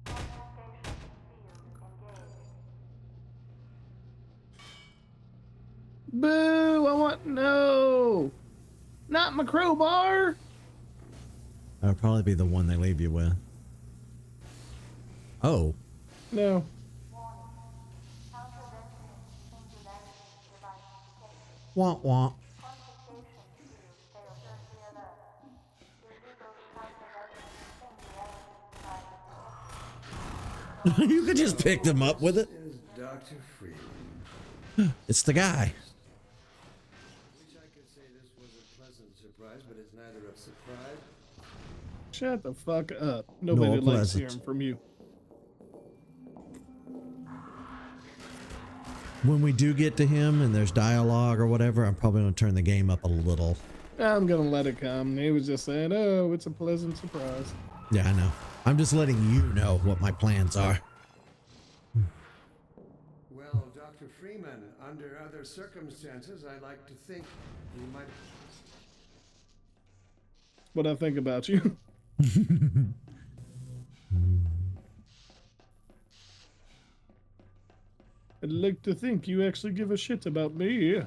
Confiscation field engaged. Boo! I want no! Not my crowbar! That'll probably be the one they leave you with. Oh. No. Warning. Countervention singularity device detected. Wah wah. Confiscation field failed. Security alert. Illegal countervention singularity device. You could just pick them up with it. Is Dr. Freeman. It's the guy. Wish I could say this was a pleasant surprise, but it's neither a surprise. Shut the fuck up. Nobody likes pleasant. hearing from you. When we do get to him and there's dialogue or whatever, I'm probably going to turn the game up a little. I'm gonna let it come. He was just saying, oh, it's a pleasant surprise. Yeah, I know. I'm just letting you know what my plans are. Well, Dr. Freeman, under other circumstances, I like to think you might. What I think about you. I'd like to think you actually give a shit about me.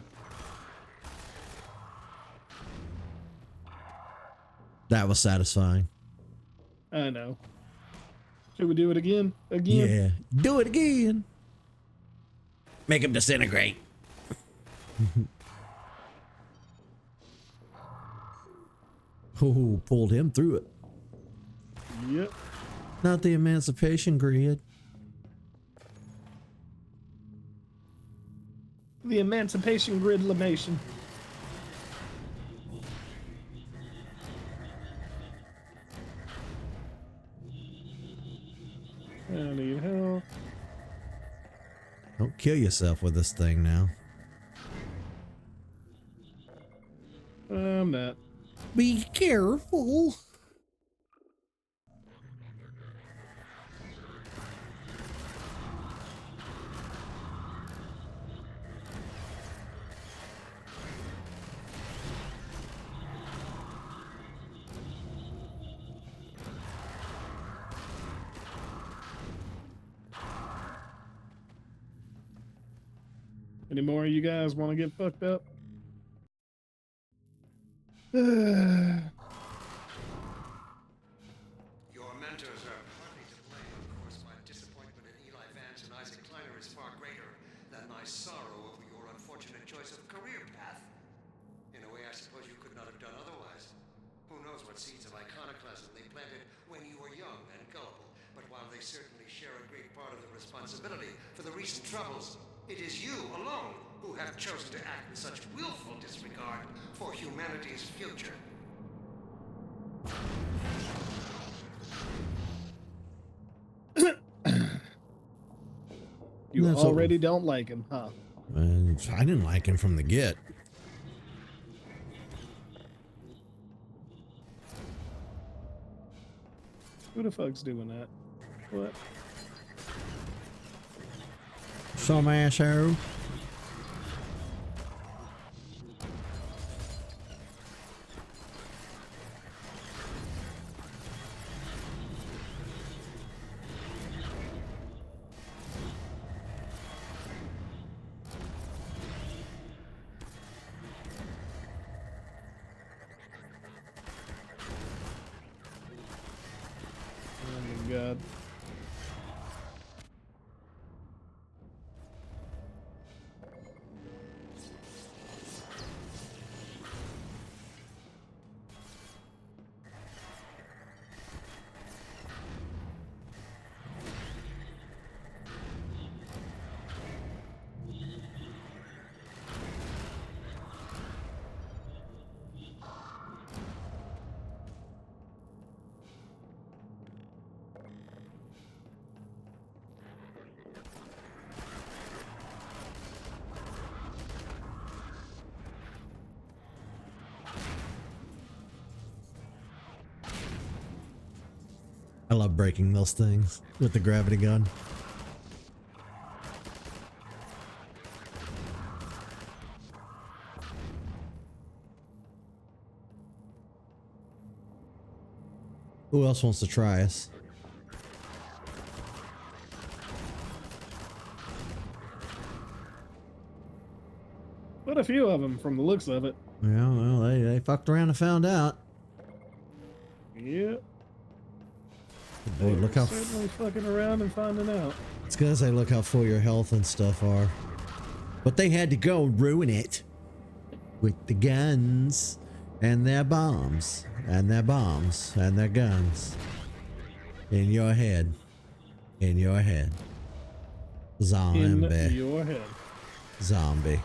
That was satisfying. I know. Should we do it again? Again? Yeah. Do it again. Make him disintegrate. Oh, pulled him through it. Yep. Not the emancipation grid. The emancipation grid lamation. I need help. Don't kill yourself with this thing now. I'm not. Be careful. Any more of you guys want to get fucked up? Your mentors are partly to blame, of course. My disappointment in Eli Vance and Isaac Kleiner is far greater than my sorrow over your unfortunate choice of career path. In a way, I suppose you could not have done otherwise. Who knows what seeds of iconoclasm they planted when you were young and gullible. But while they certainly share a great part of the responsibility for the recent troubles, it is you alone who have chosen to act with such willful disregard for humanity's future. You That's what- already don't like him, huh? And I didn't like him from the get. Who the fuck's doing that? What? Some asshole. Oh my god. I love breaking those things with the gravity gun. Who else wants to try us? But a few of them from the looks of it. Yeah, well, they fucked around and found out. Yeah. Boy, look how Certainly fucking around and finding out. it's gonna say look how full your health and stuff are. But they had to go ruin it with the guns and their bombs and their bombs and their guns in your head. In your head. Zombie. In your head. Zombie.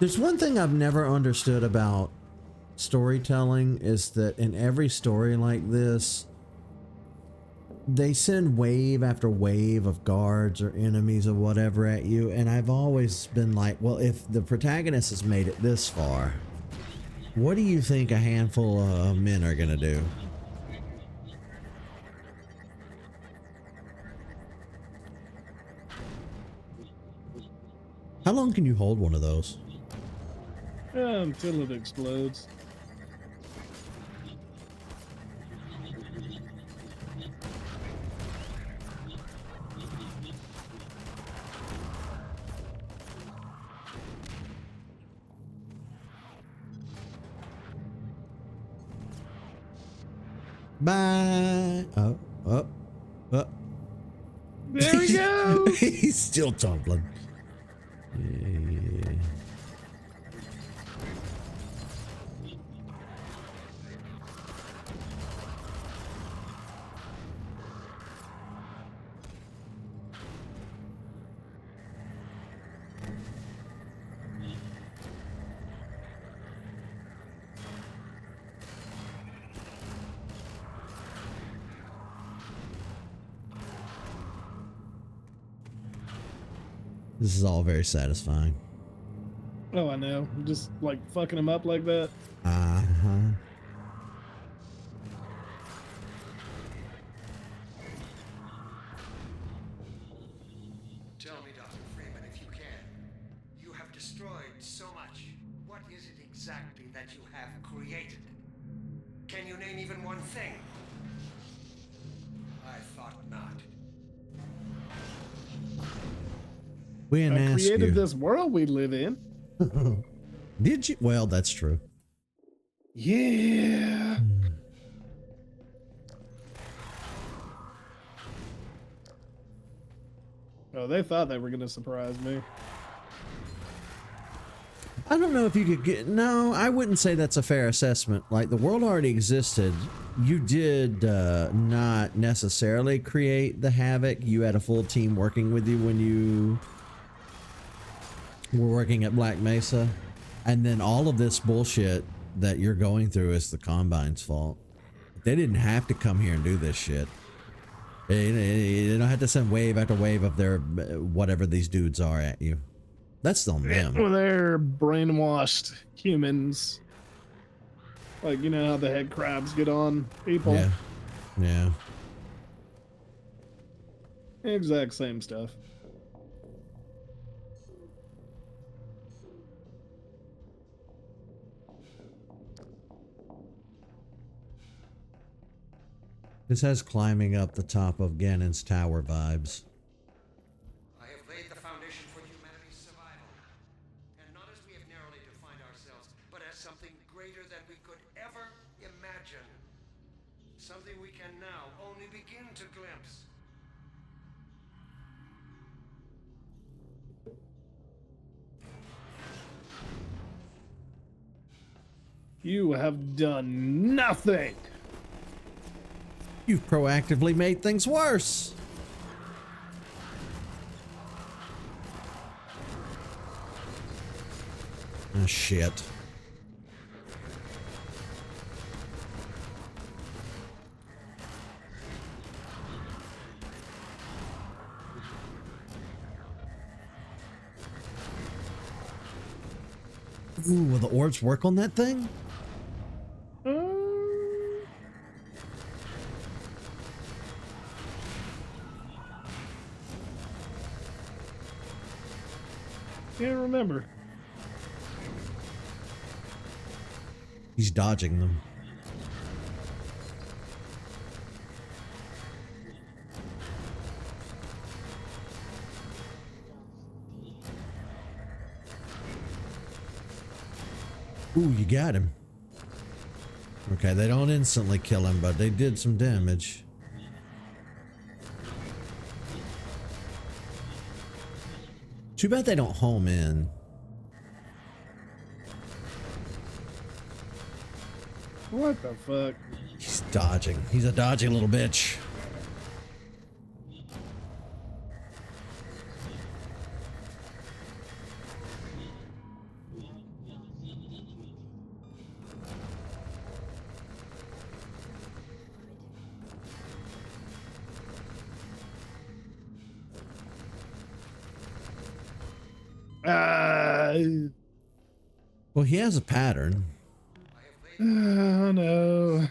There's one thing I've never understood about storytelling is that in every story like this, they send wave after wave of guards or enemies or whatever at you, and I've always been like, well, if the protagonist has made it this far, what do you think a handful of men are gonna do? How long can you hold one of those? Until it explodes. Bye. Oh, oh, oh. There we go. He's still tumbling. Yeah. This is all very satisfying. Oh, I know. Just like fucking him up like that. Uh-huh. Tell me, Dr. Freeman, if you can. You have destroyed so much. What is it exactly that you have created? Can you name explain even one thing? I thought not. We didn't I ask created you. this world we live in. Did you? Well, that's true. Yeah. Oh, they thought they were going to surprise me. I don't know if you could get. No, I wouldn't say that's a fair assessment. Like, the world already existed. You did not necessarily create the havoc. You had a full team working with you when you were working at Black Mesa. And then all of this bullshit that you're going through is the Combine's fault. They didn't have to come here and do this shit. They don't have to send wave after wave of their whatever these dudes are at you. That's on them. Well, they're brainwashed humans. Like, you know how the head crabs get on people? Yeah. Yeah. Exact same stuff. This has climbing up the top of Ganon's tower vibes. I have laid the foundation for humanity's survival. And not as we have narrowly defined ourselves, but as something greater than we could ever imagine. Something we can now only begin to glimpse. You have done nothing. You've proactively made things worse. Oh, shit. Ooh, will the orbs work on that thing? Can't remember. He's dodging them. Ooh, you got him. Okay, they don't instantly kill him, but they did some damage. Too bad they don't home in. What the fuck? He's dodging. He's a dodgy little bitch. Well, he has a pattern. Oh no.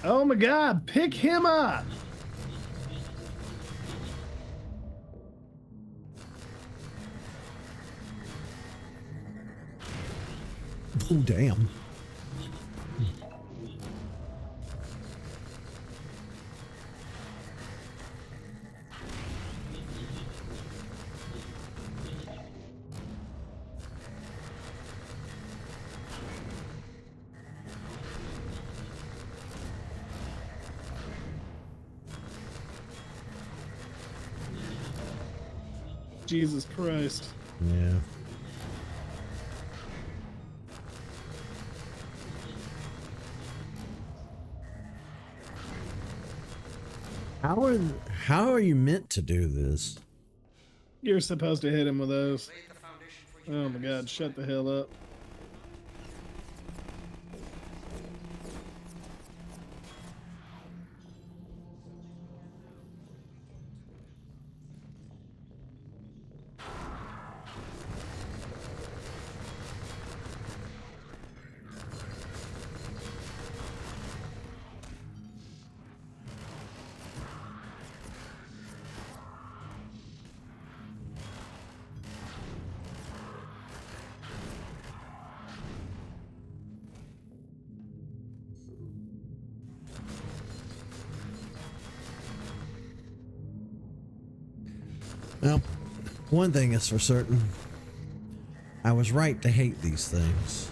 Oh my god, pick him up! Oh, damn. Jesus Christ. Yeah. How are you meant to do this? You're supposed to hit him with those. Oh my god, shut the hell up. Well, one thing is for certain. I was right to hate these things.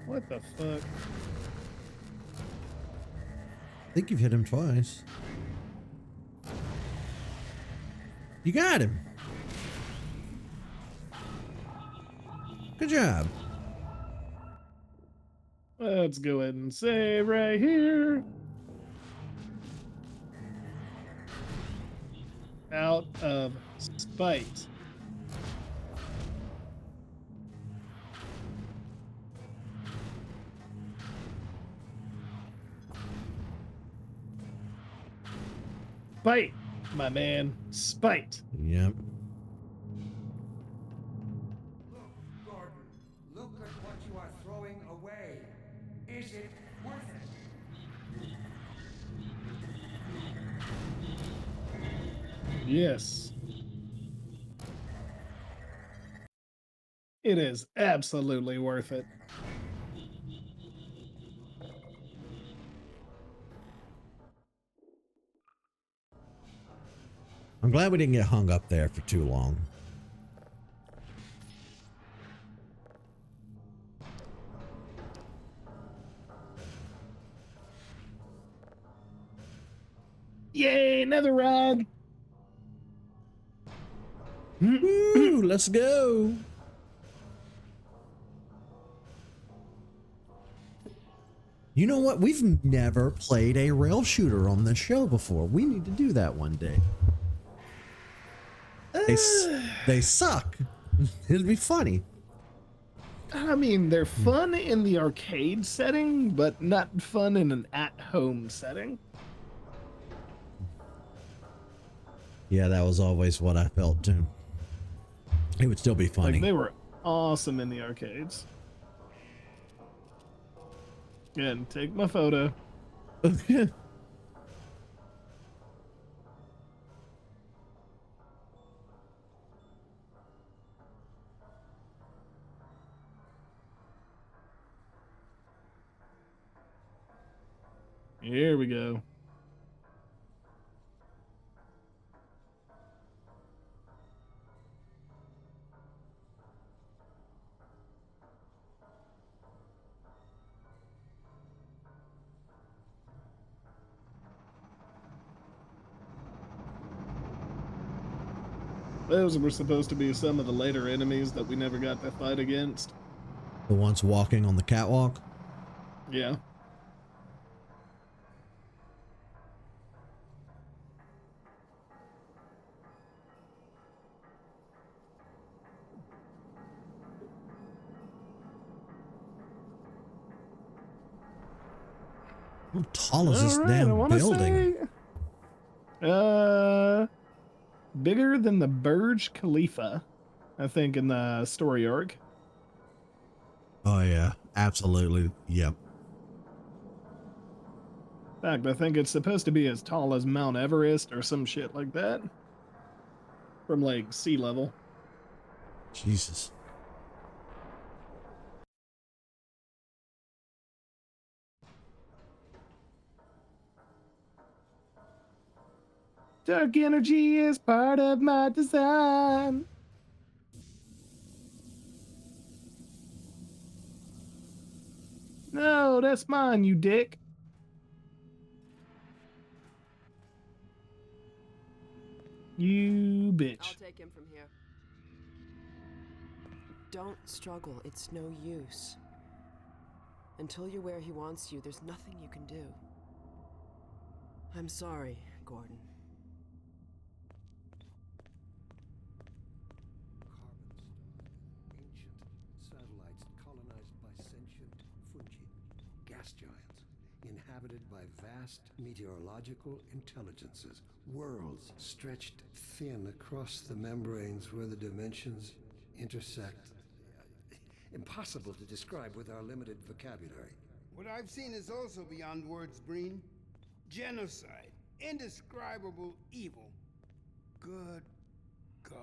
What the fuck? I think you've hit him twice. You got him. Good job. Let's go ahead and save right here. Out of spite. Spite, my man. Spite. Yep. Look, Gordon, look at what you are throwing away. Is it worth it? Yes. It is absolutely worth it. I'm glad we didn't get hung up there for too long. Yay, another ride. Woo, let's go. You know what? We've never played a rail shooter on this show before. We need to do that one day. They suck. It'd be funny. I mean, they're fun in the arcade setting, but not fun in an at-home setting. Yeah, that was always what I felt too. It would still be funny. Like, they were awesome in the arcades. And take my photo. Here we go. Those were supposed to be some of the later enemies that we never got to fight against. The ones walking on the catwalk. Yeah. How tall is this All right, I damn wanna building? say, bigger than the Burj Khalifa, I think, in the story arc. Oh yeah, absolutely. Yep. In fact, I think it's supposed to be as tall as Mount Everest or some shit like that. From, like, sea level. Jesus. Dark energy is part of my design. No, that's mine, you dick. You I'll bitch. take him from here. Don't struggle. It's no use. Until you're where he wants you, there's nothing you can do. I'm sorry, Gordon. Carbon stars, ancient satellites colonized by sentient fungi, gas giants, inhabited by vast meteorological intelligences, worlds stretched thin across the membranes where the dimensions intersect. Impossible to describe with our limited vocabulary. What I've seen is also beyond words, Breen. Genocide, indescribable evil. Good God.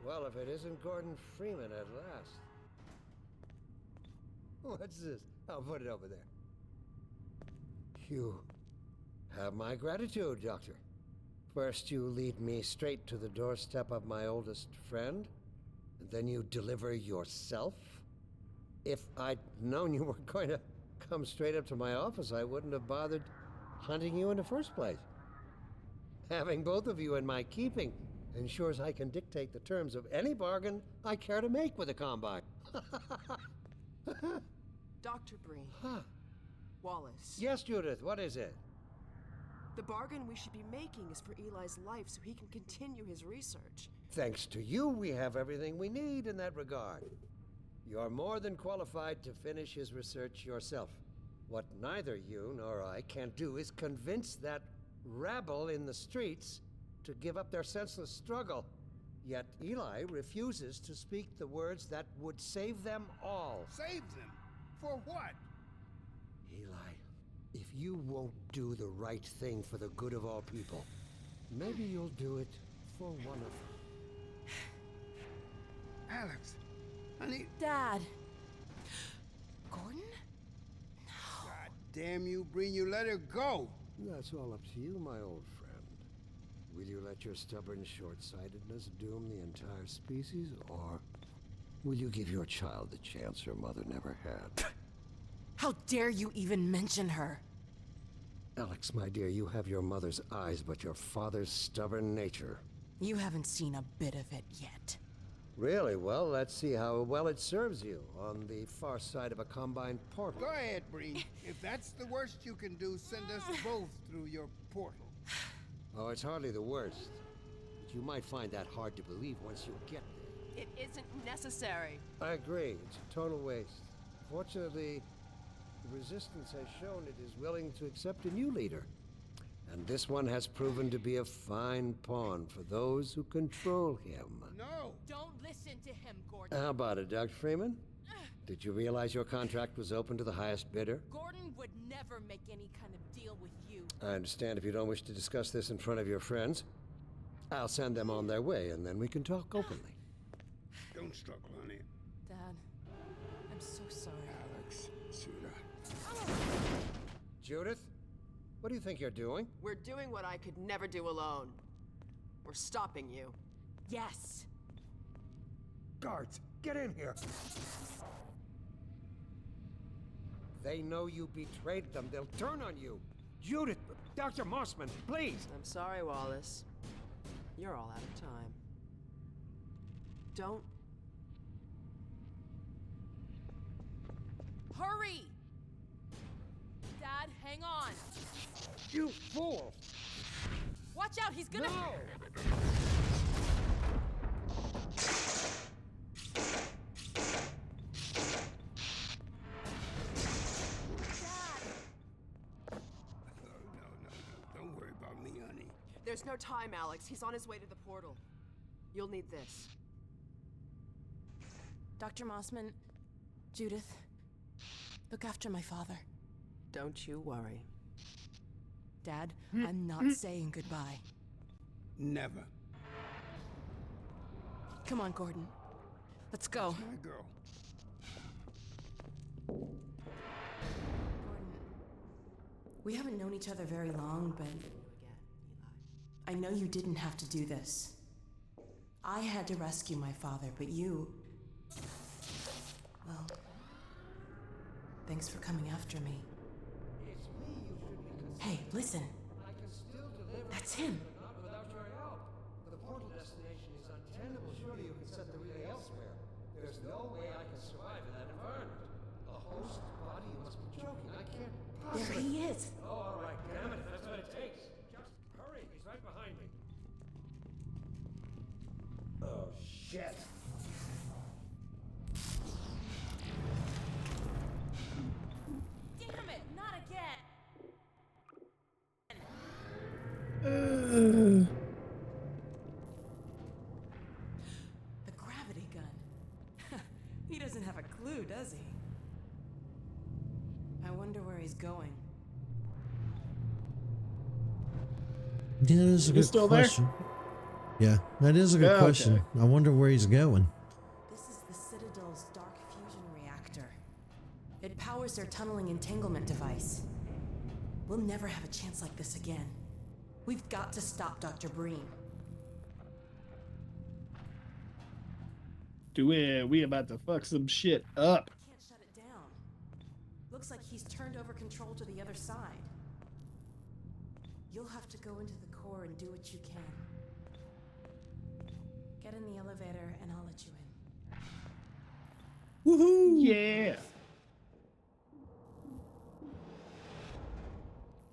Well, if it isn't Gordon Freeman at last. What's this? I'll put it over there. You Have my gratitude, Doctor. First you lead me straight to the doorstep of my oldest friend, and then you deliver yourself? If I'd known you were going to come straight up to my office, I wouldn't have bothered hunting you in the first place. Having both of you in my keeping ensures I can dictate the terms of any bargain I care to make with the Combine. Dr. Breen. Huh. Wallace. Yes, Judith, what is it? The bargain we should be making is for Eli's life so he can continue his research. Thanks to you, we have everything we need in that regard. You're more than qualified to finish his research yourself. What neither you nor I can do is convince that rabble in the streets to give up their senseless struggle. Yet Eli refuses to speak the words that would save them all. Save them? For what? Eli, if you won't do the right thing for the good of all people, maybe you'll do it for one of them. Alex, honey. Dad. Gordon? God damn you, Breen, you let her go. That's all up to you, my old friend. Will you let your stubborn short-sightedness doom the entire species, or will you give your child the chance her mother never had? How dare you even mention her? Alex, my dear, you have your mother's eyes, but your father's stubborn nature. You haven't seen a bit of it yet. Really? Well, let's see how well it serves you on the far side of a Combine portal. Go ahead, Breen. If that's the worst you can do, send us both through your portal. Oh, it's hardly the worst. But you might find that hard to believe once you get there. It isn't necessary. I agree. It's a total waste. Fortunately, the Resistance has shown it is willing to accept a new leader. And this one has proven to be a fine pawn for those who control him. No! Don't listen to him, Gordon. How about it, Dr. Freeman? Did you realize your contract was open to the highest bidder? Gordon would never make any kind of deal with you. I understand if you don't wish to discuss this in front of your friends. I'll send them on their way, and then we can talk openly. Don't struggle, honey. Dad, I'm so sorry. Alex, sweetheart. Judith, what do you think you're doing? We're doing what I could never do alone. We're stopping you. Yes. Guards, get in here! They know you betrayed them. They'll turn on you. Judith, Dr. Mossman, please! I'm sorry, Wallace. You're all out of time. Don't... Hurry! Dad, hang on! You fool! Watch out, he's gonna... No! No. Don't worry about me, honey. There's no time, Alex. He's on his way to the portal. You'll need this. Dr. Mossman, Judith, look after my father. Don't you worry. Dad, I'm not saying goodbye. Never. Come on, Gordon. Let's go. My girl. Gordon, we haven't known each other very long, but I know you didn't have to do this. I had to rescue my father, but you... Well, thanks for coming after me. It's me you should be concerned. Hey, listen. I can still deliver. That's him. But not without your help. The portal destination is untenable. Surely you can set the relay elsewhere. There's no way I can survive in that environment. A host body, you must be joking. I can't There possibly... he is. Oh, all right, damn it, if that's what it takes. Just hurry, he's right behind me. Oh, shit. Damn it, not again. The gravity gun. He doesn't have a clue, does he? I wonder where he's going. Yeah, that is a good still there? question. Yeah, that is a good Yeah, question. okay. I wonder where he's going. This is the Citadel's dark fusion reactor. It powers their tunneling entanglement device. We'll never have a chance like this again. We've got to stop Dr. Breen. We about to fuck some shit up. Can't shut it down. Looks like he's turned over control to the other side. You'll have to go into the core and do what you can. Get in the elevator and I'll let you in. Woohoo! Yeah.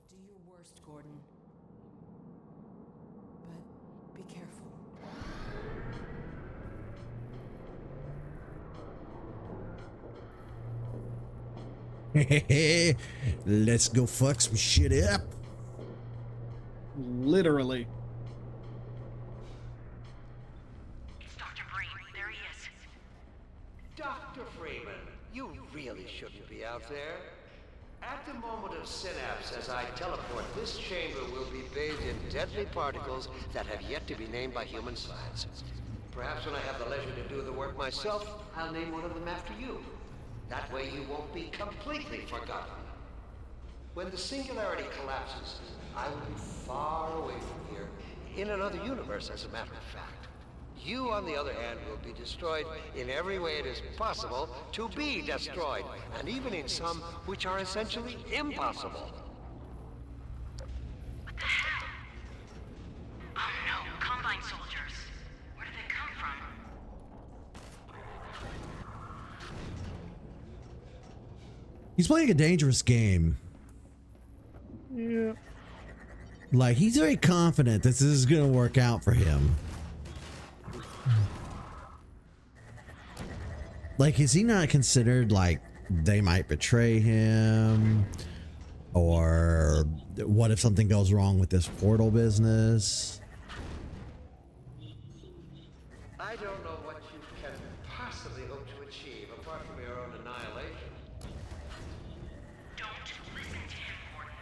Do your worst, Gordon. But be careful. Let's go fuck some shit up. Literally. It's Dr. Breen. There he is. Dr. Freeman, you really shouldn't be out there. At the moment of synapse, as I teleport, this chamber will be bathed in deadly particles that have yet to be named by human science. Perhaps when I have the leisure to do the work myself, I'll name one of them after you. That way you won't be completely forgotten. When the singularity collapses, I will be far away from here, in another universe, as a matter of fact. You, on the other hand, will be destroyed in every way it is possible to be destroyed, and even in some which are essentially impossible. What the hell? Oh no, Combine soldiers. Where did they come from? He's playing a dangerous game. Yeah. Like, he's very confident that this is going to work out for him. Like, is he not considered, like, they might betray him? Or what if something goes wrong with this portal business? I don't know what you can possibly hope to achieve apart from your own annihilation. Don't listen to him, Gordon.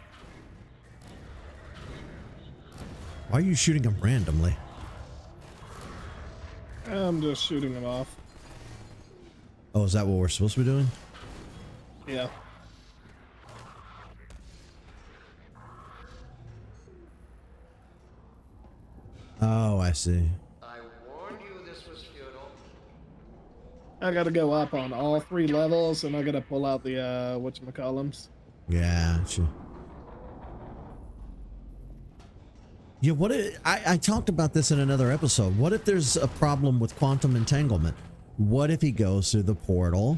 Why are you shooting him randomly? I'm just shooting them off. Oh, is that what we're supposed to be doing? Yeah. Oh, I see. I warned you this was futile. I gotta go up on all 3 levels, and I gotta pull out the, whatchamacallums. Yeah, sure. Yeah, what if, I talked about this in another episode. What if there's a problem with quantum entanglement? What if he goes through the portal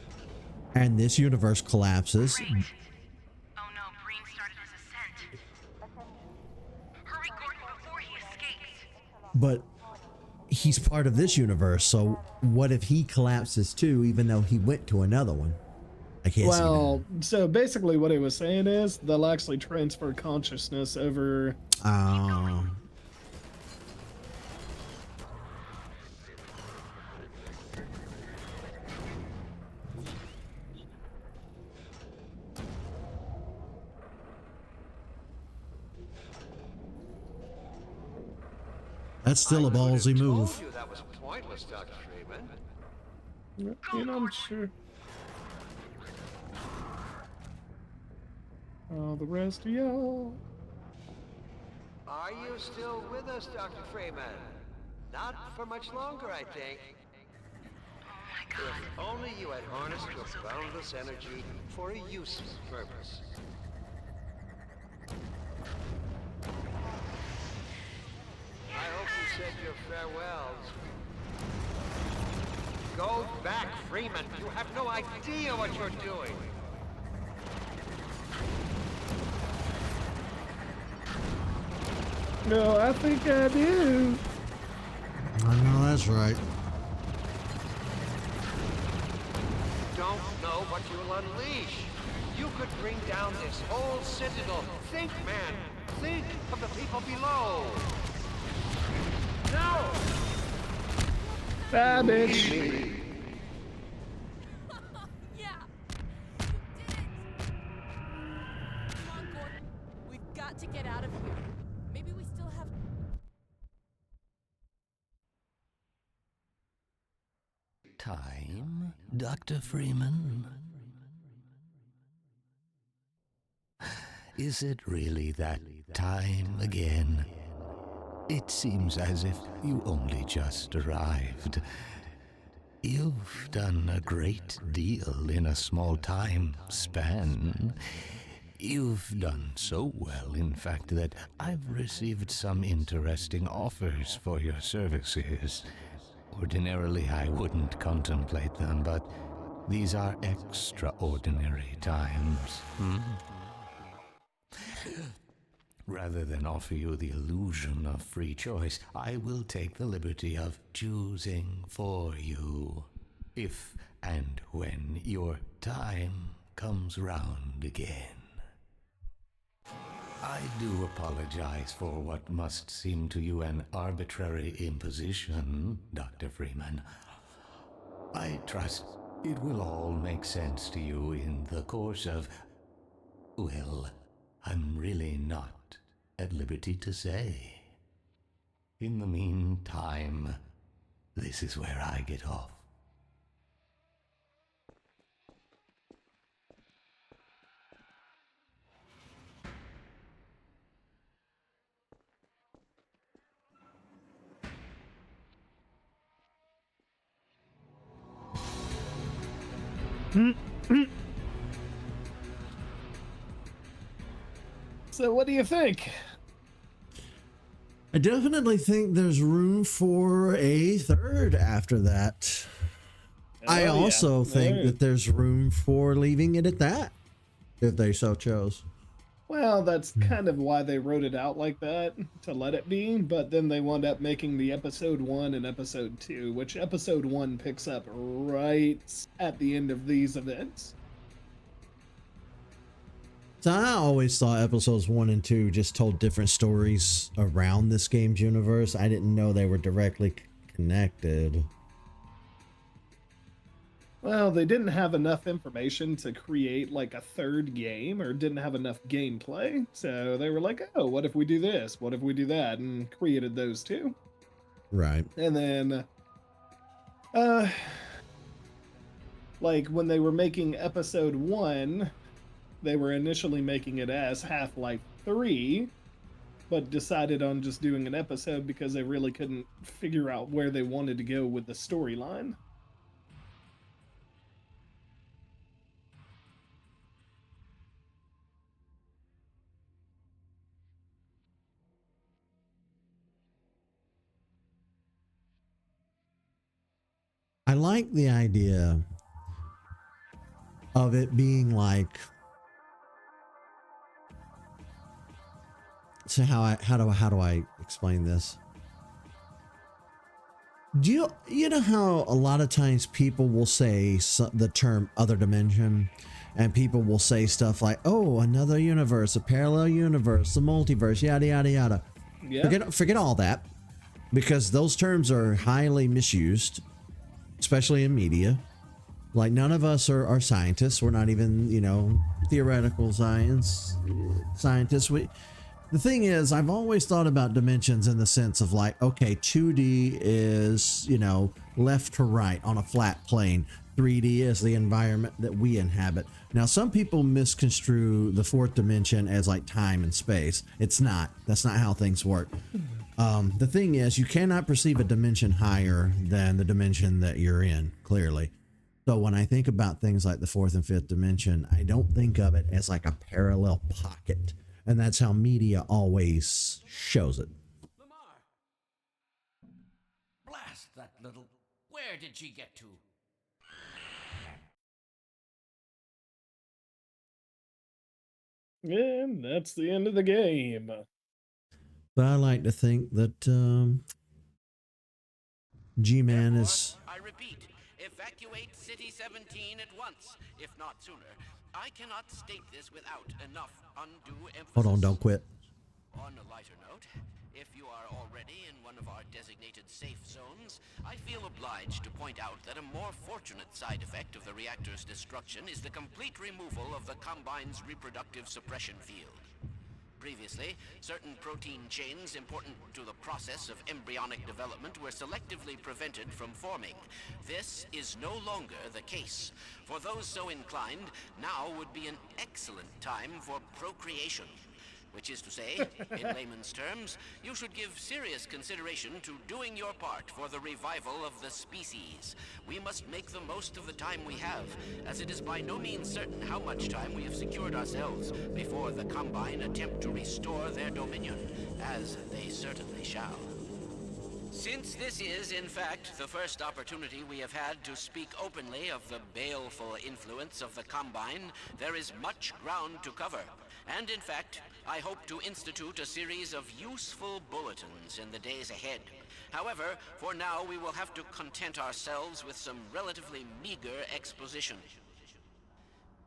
and this universe collapses? Great. Oh no, Breen started his ascent. Hurry, Gordon, before he escapes. But he's part of this universe, so what if he collapses too, even though he went to another one? I can't Well, so basically what he was saying is they'll actually transfer consciousness over. Oh. That's still a ballsy move. Told you that was pointless, Dr. Freeman. You know, I'm sure. Oh, the rest of y'all. Are you still with us, Dr. Freeman? Not for much longer, I think. If only you had harnessed your boundless energy for a useful purpose. I hope you said your farewells. Go back, Freeman. You have no idea what you're doing. No, I think I do. I know that's right. Don't know what you'll unleash. You could bring down this whole Citadel. Think, man. Think of the people below. No! Bye, bitch. Yeah! You did it! Come on, Gordon. We've got to get out of here. Maybe we still have... Time, Dr. Freeman? Is it really that time again? It seems as if you only just arrived. You've done a great deal in a small time span. You've done so well, in fact, that I've received some interesting offers for your services. Ordinarily, I wouldn't contemplate them, but these are extraordinary times. Rather than offer you the illusion of free choice, I will take the liberty of choosing for you, if and when your time comes round again. I do apologize for what must seem to you an arbitrary imposition, Dr. Freeman. I trust it will all make sense to you in the course of... well, I'm really not at liberty to say. In the meantime, this is where I get off. So what do you think? I definitely think there's room for a third after that. I also think that there's room for leaving it at that, if they so chose. Well, that's kind of why they wrote it out like that, to let it be, but then they wound up making the episode 1 and episode 2, which episode 1 picks up right at the end of these events. So I always thought episodes 1 and 2 just told different stories around this game's universe. I didn't know they were directly connected. Well, they didn't have enough information to create like a third game, or didn't have enough gameplay. So they were like, oh, what if we do this? What if we do that? And created those two. Right. And then, like when they were making episode 1, they were initially making it as Half-Life 3, but decided on just doing an episode because they really couldn't figure out where they wanted to go with the storyline. I like the idea of it being like, so how do I explain this? Do you know how a lot of times people will say the term other dimension, and people will say stuff like, oh, another universe, a parallel universe, the multiverse, yada yada yada. Yeah. Forget all that, because those terms are highly misused, especially in media. Like, none of us are scientists. We're not even, theoretical scientists. The thing is, I've always thought about dimensions in the sense of like, okay, 2D is, left to right on a flat plane. 3D is the environment that we inhabit. Now, some people misconstrue the fourth dimension as like time and space. It's not. That's not how things work. The thing is, you cannot perceive a dimension higher than the dimension that you're in, clearly. So when I think about things like the fourth and fifth dimension, I don't think of it as like a parallel pocket. And that's how media always shows it. Lamar! Blast that little... Where did she get to? And that's the end of the game. But I like to think that G-Man is... I repeat, evacuate City 17 at once, if not sooner. I cannot state this without enough undue emphasis. Hold on, don't quit. On a lighter note, if you are already in one of our designated safe zones, I feel obliged to point out that a more fortunate side effect of the reactor's destruction is the complete removal of the Combine's reproductive suppression field. Previously, certain protein chains important to the process of embryonic development were selectively prevented from forming. This is no longer the case. For those so inclined, now would be an excellent time for procreation. Which is to say, in layman's terms, you should give serious consideration to doing your part for the revival of the species. We must make the most of the time we have, as it is by no means certain how much time we have secured ourselves before the Combine attempt to restore their dominion, as they certainly shall. Since this is, in fact, the first opportunity we have had to speak openly of the baleful influence of the Combine, there is much ground to cover. And in fact, I hope to institute a series of useful bulletins in the days ahead. However, for now we will have to content ourselves with some relatively meager exposition.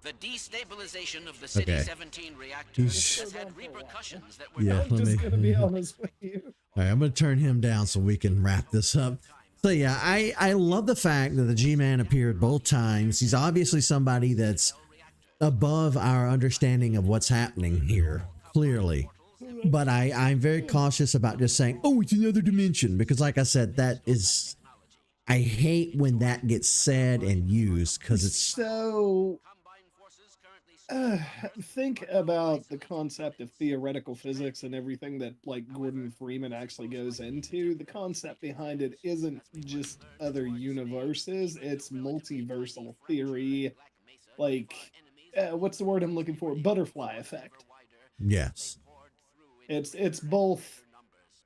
The destabilization of the City-17 reactors has had repercussions that were I'm just gonna be honest with you. All right, I'm going to turn him down so we can wrap this up. So yeah, I love the fact that the G-Man appeared both times. He's obviously somebody that's above our understanding of what's happening here, clearly. But I'm very cautious about just saying, oh, it's another dimension, because like I said, that is, I hate when that gets said and used, because it's so. Think about the concept of theoretical physics and everything that like Gordon Freeman actually goes into. The concept behind it isn't just other universes, it's multiversal theory. Like, what's the word I'm looking for? Butterfly effect. Yes. It's both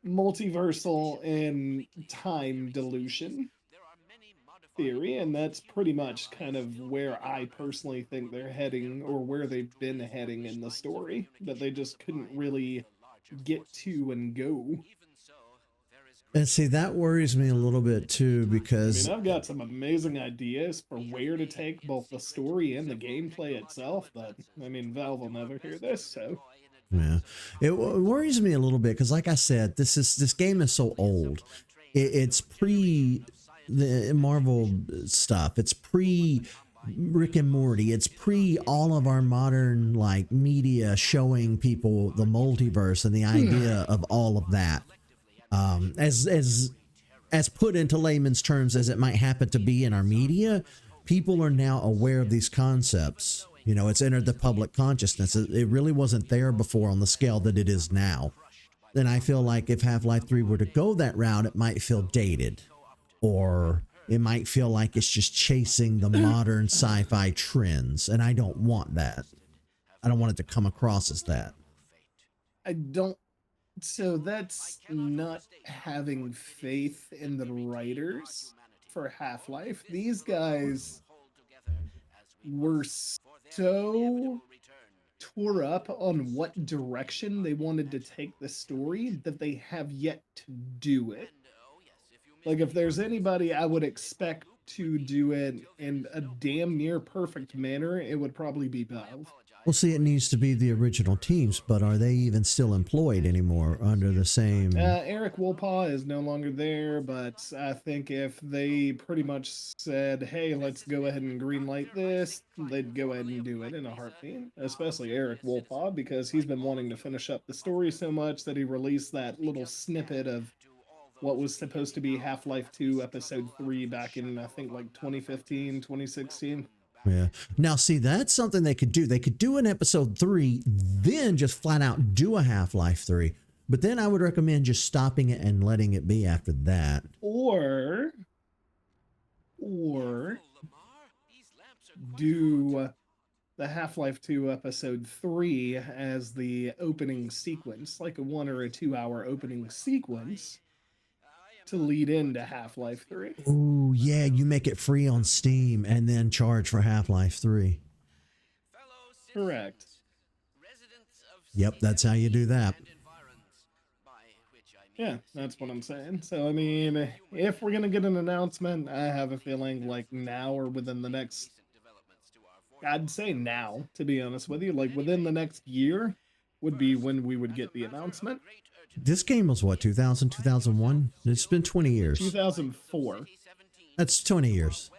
multiversal and time dilution theory, and that's pretty much kind of where I personally think they're heading, or where they've been heading in the story, that they just couldn't really get to and go. And see, that worries me a little bit too, because I mean, I've got some amazing ideas for where to take both the story and the gameplay itself, but I mean, Valve will never hear this, so. Yeah, it worries me a little bit because, like I said, this game is so old. It's pre the Marvel stuff. It's pre Rick and Morty. It's pre all of our modern like media showing people the multiverse and the idea of all of that. As put into layman's terms as it might happen to be in our media, people are now aware of these concepts. You know, it's entered the public consciousness. It really wasn't there before on the scale that it is now. And I feel like if Half-Life 3 were to go that route, it might feel dated. Or it might feel like it's just chasing the modern sci-fi trends. And I don't want that. I don't want it to come across as that. So that's not having faith in the writers for Half-Life. These guys were so tore up on what direction they wanted to take the story that they have yet to do it. Like, if there's anybody I would expect to do it in a damn near perfect manner, it would probably be Valve. Well, see, it needs to be the original teams, but are they even still employed anymore under the same... Eric Wolpaw is no longer there, but I think if they pretty much said, hey, let's go ahead and greenlight this, they'd go ahead and do it in a heartbeat. Especially Eric Wolpaw, because he's been wanting to finish up the story so much that he released that little snippet of what was supposed to be Half-Life 2 Episode 3 back in, I think, like 2015, 2016. Yeah. Now, see, that's something they could do. They could do an episode 3, then just flat out do a Half-Life 3. But then I would recommend just stopping it and letting it be after that. Or do the Half-Life 2 episode 3 as the opening sequence, like a 1 or a 2 hour opening sequence to lead into Half-Life 3. Oh, yeah, you make it free on Steam and then charge for Half-Life 3. Correct. Yep, that's how you do that. Yeah, that's what I'm saying. So, I mean, if we're going to get an announcement, I have a feeling like now or within the next... I'd say now, to be honest with you. Like, within the next year would be when we would get the announcement. This game was what, 2000, 2001? It's been 20 years. 2004. That's 20 years.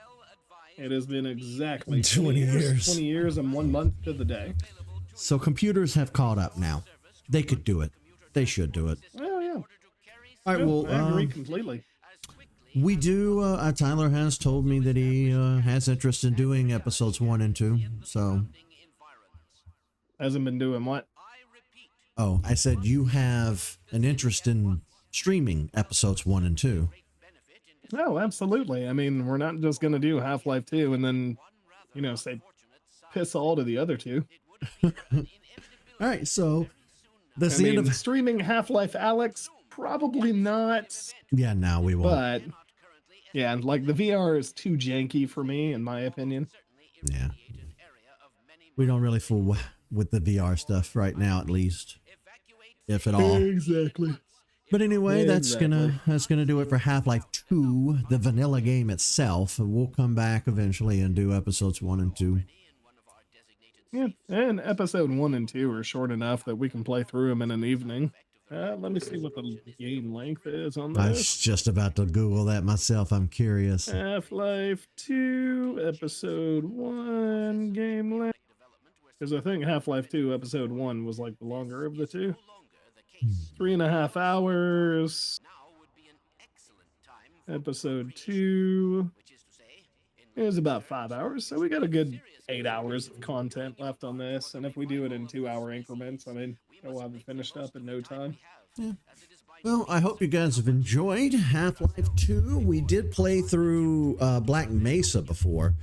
It has been exactly 20 years. 20 years and 1 month to the day. So computers have caught up now. They could do it. They should do it. Oh yeah. All right, well, I agree completely. we do. Tyler has told me that he has interest in doing episodes 1 and 2. So, Hasn't been doing what? oh, I said you have an interest in streaming episodes 1 and 2. Oh, absolutely. I mean, we're not just gonna do Half-Life 2 and then, you know, say piss all to the other two. All right, so that's I the mean, end of. streaming Half-Life Alex, probably not. Yeah, no, we won't. But yeah, like the VR is too janky for me, in my opinion. Yeah, we don't really fool with the VR stuff right now, at least, if at all. Exactly. But anyway, Exactly. that's gonna do it for Half-Life 2, the vanilla game itself. We'll come back eventually and do episodes 1 and 2. Yeah, and episode 1 and 2 are short enough that we can play through them in an evening. Let me see what the game length is on I this. was just about to Google that myself. I'm curious. Half-Life 2, episode 1, game length. Because I think Half-Life 2, episode 1 was like the longer of the two. 3.5 hours. Episode 2 is about 5 hours, so we got a good 8 hours of content left on this. And if we do it in 2-hour increments, I mean, we'll have it finished up in no time. Yeah. Well, I hope you guys have enjoyed Half-Life 2. We did play through Black Mesa before.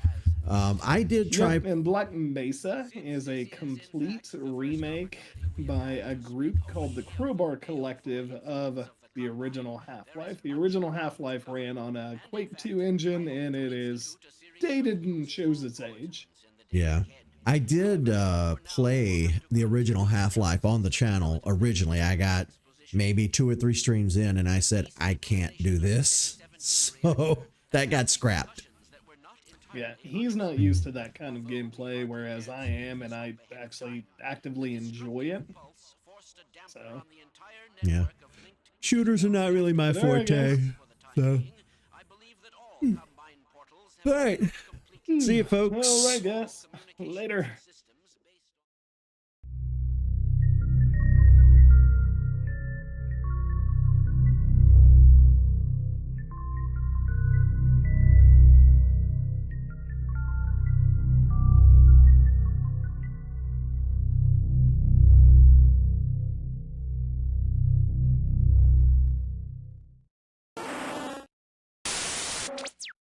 I did try. Yep, and Black Mesa is a complete remake by a group called the Crowbar Collective of the original Half-Life. The original Half-Life ran on a Quake 2 engine, and it is dated and shows its age. Yeah. I did play the original Half-Life on the channel originally. I got maybe 2 or 3 streams in, and I said, I can't do this. So that got scrapped. Yeah, he's not used to that kind of gameplay, whereas I am, and I actually actively enjoy it. So, yeah. Shooters are not really my forte. So. All right. See you, folks. All right, guys. Later.